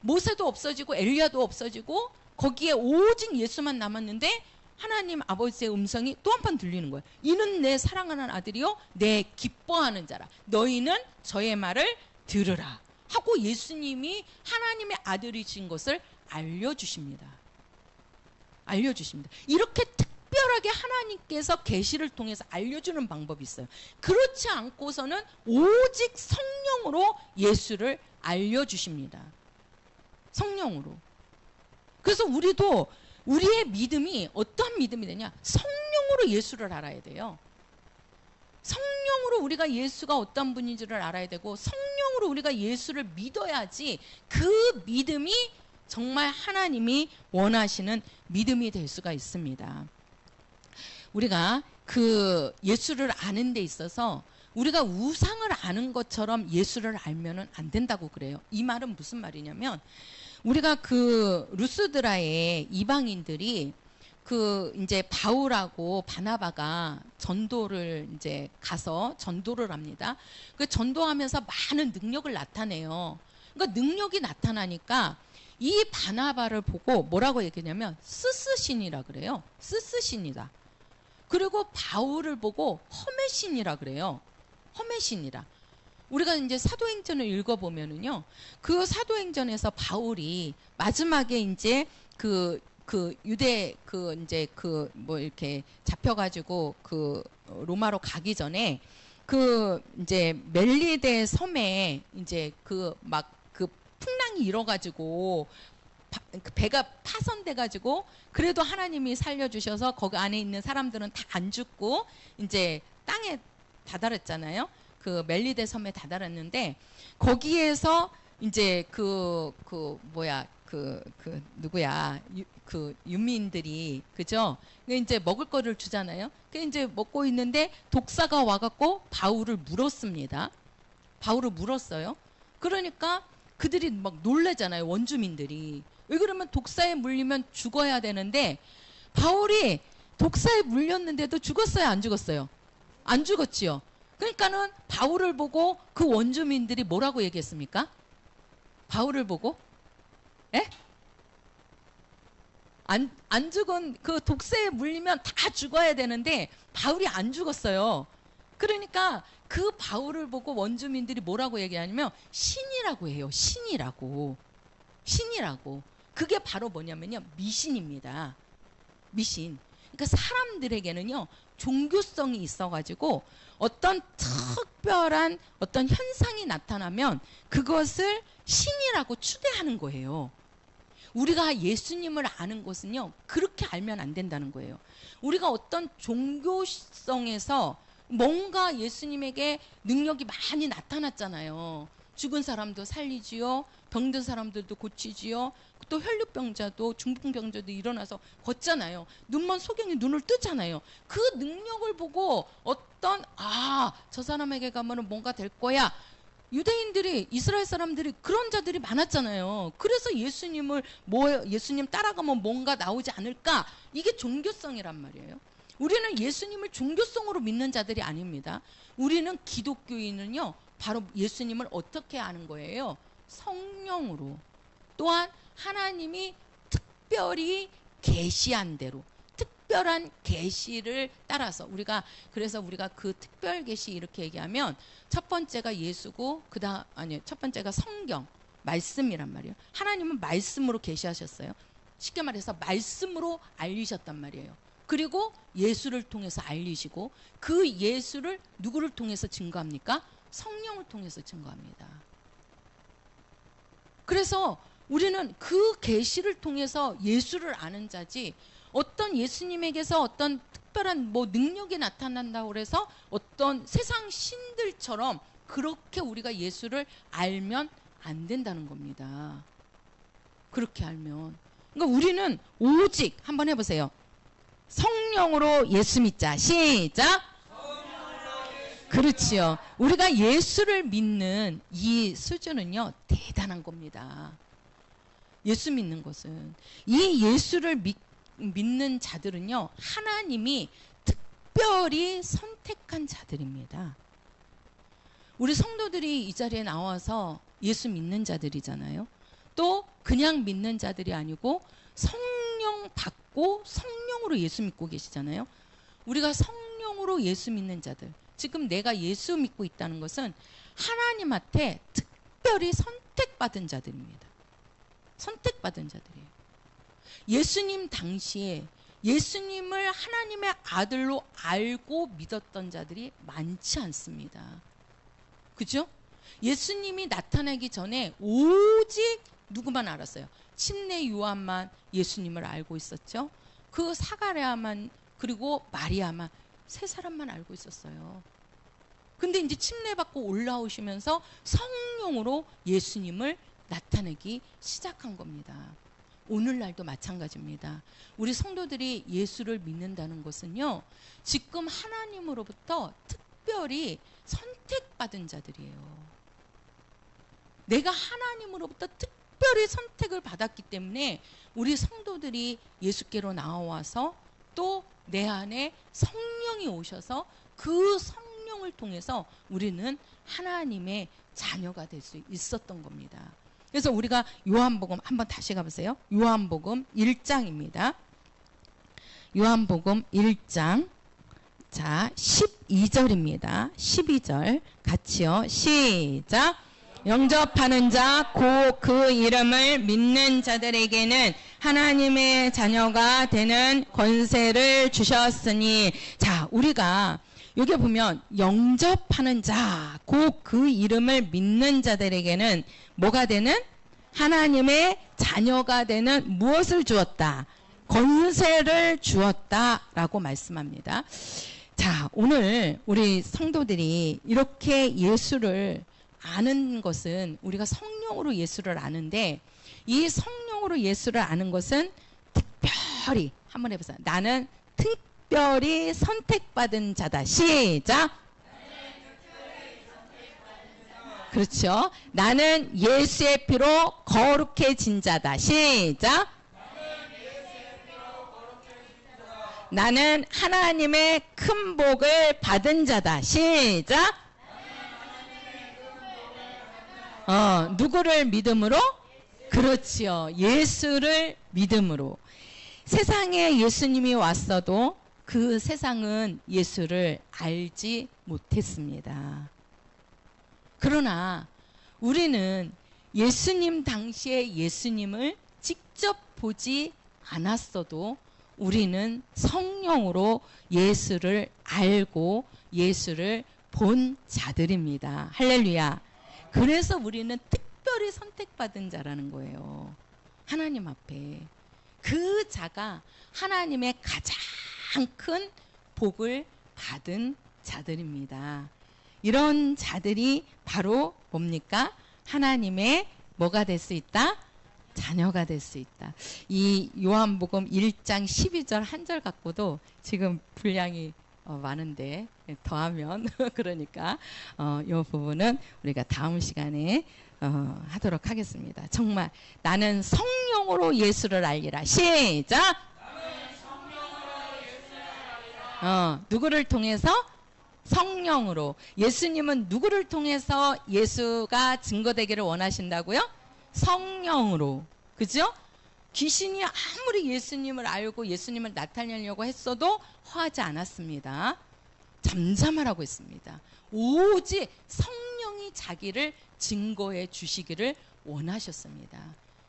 Speaker 1: 모세도 없어지고 엘리야도 없어지고 거기에 오직 예수만 남았는데 하나님 아버지의 음성이 또 한 번 들리는 거예요. 이는 내 사랑하는 아들이요 내 기뻐하는 자라, 너희는 저의 말을 들으라 하고 예수님이 하나님의 아들이신 것을 알려주십니다. 알려주십니다. 이렇게 특별하게 하나님께서 계시를 통해서 알려주는 방법이 있어요. 그렇지 않고서는 오직 성령으로 예수를 알려주십니다. 성령으로. 그래서 우리도 우리의 믿음이 어떠한 믿음이 되냐? 성령으로 예수를 알아야 돼요. 성령으로 우리가 예수가 어떤 분인지를 알아야 되고, 성령으로 우리가 예수를 믿어야지 그 믿음이 정말 하나님이 원하시는 믿음이 될 수가 있습니다. 우리가 그 예수를 아는 데 있어서 우리가 우상을 아는 것처럼 예수를 알면은 안 된다고 그래요. 이 말은 무슨 말이냐면, 우리가 그 루스드라의 이방인들이 그 이제 바울하고 바나바가 전도를 이제 가서 전도를 합니다. 그 전도하면서 많은 능력을 나타내요. 그러니까 능력이 나타나니까 이 바나바를 보고 뭐라고 얘기냐면 스스신이라 그래요. 스스신이다. 그리고 바울을 보고 험해신이라 그래요. 험해신이라. 우리가 이제 사도행전을 읽어보면은요, 그 사도행전에서 바울이 마지막에 이제 그 유대 이제 뭐 이렇게 잡혀가지고 로마로 가기 전에 이제 멜리데 섬에 이제 그 풍랑이 일어가지고 배가 파손돼가지고 그래도 하나님이 살려주셔서 거기 안에 있는 사람들은 다 안 죽고 이제 땅에 다다랐잖아요. 그 멜리데 섬에 다다랐는데 거기에서 이제 누구야 유민들이 그죠? 이제 먹을 거를 주잖아요. 그 이제 먹고 있는데 독사가 와갖고 바울을 물었습니다. 바울을 물었어요. 그러니까 그들이 막 놀래잖아요. 원주민들이. 왜 그러면 독사에 물리면 죽어야 되는데 바울이 독사에 물렸는데도 죽었어요? 안 죽었어요? 안 죽었지요. 그러니까는 바울을 보고 그 원주민들이 뭐라고 얘기했습니까? 바울을 보고 에? 안 죽은 그 독사에 물리면 다 죽어야 되는데 바울이 안 죽었어요. 그러니까 그 바울을 보고 원주민들이 뭐라고 얘기하냐면 신이라고 해요. 신이라고. 신이라고. 그게 바로 뭐냐면요. 미신입니다. 미신. 그러니까 사람들에게는요. 종교성이 있어가지고 어떤 특별한 어떤 현상이 나타나면 그것을 신이라고 추대하는 거예요. 우리가 예수님을 아는 것은요. 그렇게 알면 안 된다는 거예요. 우리가 어떤 종교성에서 뭔가 예수님에게 능력이 많이 나타났잖아요. 죽은 사람도 살리지요. 병든 사람들도 고치지요. 또 혈류병자도 중풍병자도 일어나서 걷잖아요. 눈먼 소경이 눈을 뜨잖아요. 그 능력을 보고 어떤 저 사람에게 가면은 뭔가 될 거야. 유대인들이 이스라엘 사람들이 그런 자들이 많았잖아요. 그래서 예수님 따라가면 뭔가 나오지 않을까? 이게 종교성이란 말이에요. 우리는 예수님을 종교성으로 믿는 자들이 아닙니다. 우리는 기독교인은요. 바로 예수님을 어떻게 아는 거예요? 성령으로. 또한 하나님이 특별히 계시한 대로 특별한 계시를 따라서 그래서 우리가 그 특별 계시 이렇게 얘기하면 첫 번째가 예수고 첫 번째가 성경 말씀이란 말이에요. 하나님은 말씀으로 계시하셨어요. 쉽게 말해서 말씀으로 알리셨단 말이에요. 그리고 예수를 통해서 알리시고 그 예수를 누구를 통해서 증거합니까? 성령을 통해서 증거합니다. 그래서 우리는 그 계시를 통해서 예수를 아는 자지 어떤 예수님에게서 어떤 특별한 능력이 나타난다고 그래서 어떤 세상 신들처럼 그렇게 우리가 예수를 알면 안 된다는 겁니다. 그렇게 알면. 그러니까 우리는 오직 한번 해보세요. 성령으로 예수 믿자. 시작. 그렇지요. 우리가 예수를 믿는 이 수준은요. 대단한 겁니다. 예수 믿는 것은. 이 예수를 믿는 자들은요. 하나님이 특별히 선택한 자들입니다. 우리 성도들이 이 자리에 나와서 예수 믿는 자들이잖아요. 또 그냥 믿는 자들이 아니고 성령 받고 성령으로 예수 믿고 계시잖아요. 우리가 성령으로 예수 믿는 자들. 지금 내가 예수 믿고 있다는 것은 하나님한테 특별히 선택받은 자들입니다. 선택받은 자들이에요. 예수님 당시에 예수님을 하나님의 아들로 알고 믿었던 자들이 많지 않습니다. 그죠? 예수님이 나타나기 전에 오직 누구만 알았어요? 침례 요한만 예수님을 알고 있었죠. 그 사가랴만 그리고 마리아만 세 사람만 알고 있었어요. 근데 이제 침례 받고 올라오시면서 성령으로 예수님을 나타내기 시작한 겁니다. 오늘날도 마찬가지입니다. 우리 성도들이 예수를 믿는다는 것은요. 지금 하나님으로부터 특별히 선택받은 자들이에요. 내가 하나님으로부터 특별히 선택을 받았기 때문에 우리 성도들이 예수께로 나와서 또 내 안에 성령이 오셔서 그 성령을 통해서 우리는 하나님의 자녀가 될 수 있었던 겁니다. 그래서 우리가 요한복음 한번 다시 가보세요. 요한복음 1장입니다. 요한복음 1장 자 12절입니다. 12절 같이요. 시작. 영접하는 자 곧 그 이름을 믿는 자들에게는 하나님의 자녀가 되는 권세를 주셨으니. 자, 우리가 여기 보면 영접하는 자 곧 그 이름을 믿는 자들에게는 뭐가 되는? 하나님의 자녀가 되는 무엇을 주었다? 권세를 주었다라고 말씀합니다. 자, 오늘 우리 성도들이 이렇게 예수를 아는 것은 우리가 성령으로 예수를 아는데, 이 성령으로 예수를 아는 것은 특별히 한번 해보세요. 나는 특별히 선택받은 자다. 시작. 그렇죠. 나는 예수의 피로 거룩해진 자다. 시작. 나는 하나님의 큰 복을 받은 자다. 시작. 누구를 믿음으로? 그렇지요. 예수를 믿음으로. 세상에 예수님이 왔어도 그 세상은 예수를 알지 못했습니다. 그러나 우리는 예수님 당시에 예수님을 직접 보지 않았어도 우리는 성령으로 예수를 알고 예수를 본 자들입니다. 할렐루야. 그래서 우리는 특별히 선택받은 자라는 거예요. 하나님 앞에. 그 자가 하나님의 가장 큰 복을 받은 자들입니다. 이런 자들이 바로 뭡니까? 하나님의 뭐가 될 수 있다? 자녀가 될 수 있다. 이 요한복음 1장 12절 한 절 갖고도 지금 분량이 많은데 더하면 그러니까 이 부분은 우리가 다음 시간에 하도록 하겠습니다. 정말 나는 성령으로 예수를 알리라. 시작. 누구를 통해서? 성령으로. 예수님은 누구를 통해서 예수가 증거되기를 원하신다고요? 성령으로. 그죠? 귀신이 아무리 예수님을 알고 예수님을 나타내려고 했어도 허하지 않았습니다. 잠잠하라고 했습니다. 오직 성령이 자기를 증거해 주시기를 원하셨습니다.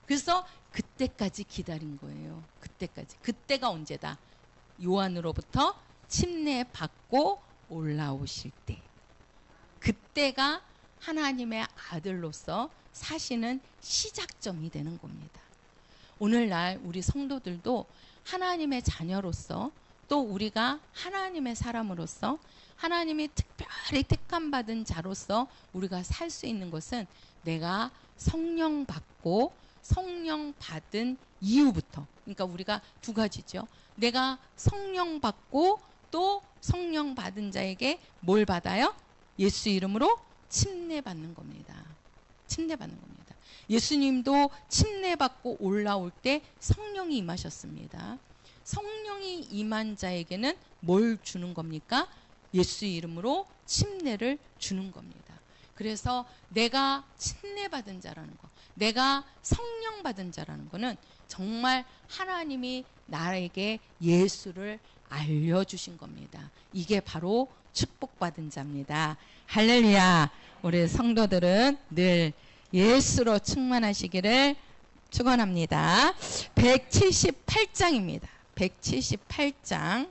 Speaker 1: 그래서 그때까지 기다린 거예요. 그때까지. 그때가 언제다? 요한으로부터 침례받고 올라오실 때. 그때가 하나님의 아들로서 사시는 시작점이 되는 겁니다. 오늘날 우리 성도들도 하나님의 자녀로서 또 우리가 하나님의 사람으로서 하나님이 특별히 택함받은 자로서 우리가 살 수 있는 것은 내가 성령 받고 성령 받은 이후부터. 그러니까 우리가 두 가지죠. 내가 성령 받고 또 성령 받은 자에게 뭘 받아요? 예수 이름으로 침례받는 겁니다. 침례받는 겁니다. 예수님도 침례받고 올라올 때 성령이 임하셨습니다. 성령이 임한 자에게는 뭘 주는 겁니까? 예수 이름으로 침례를 주는 겁니다. 그래서 내가 침례받은 자라는 거, 내가 성령 받은 자라는 거는 정말 하나님이 나에게 예수를 알려주신 겁니다. 이게 바로 축복받은 자입니다. 할렐루야. 우리 성도들은 늘 예수로 충만하시기를 축원합니다. 178장입니다. 178장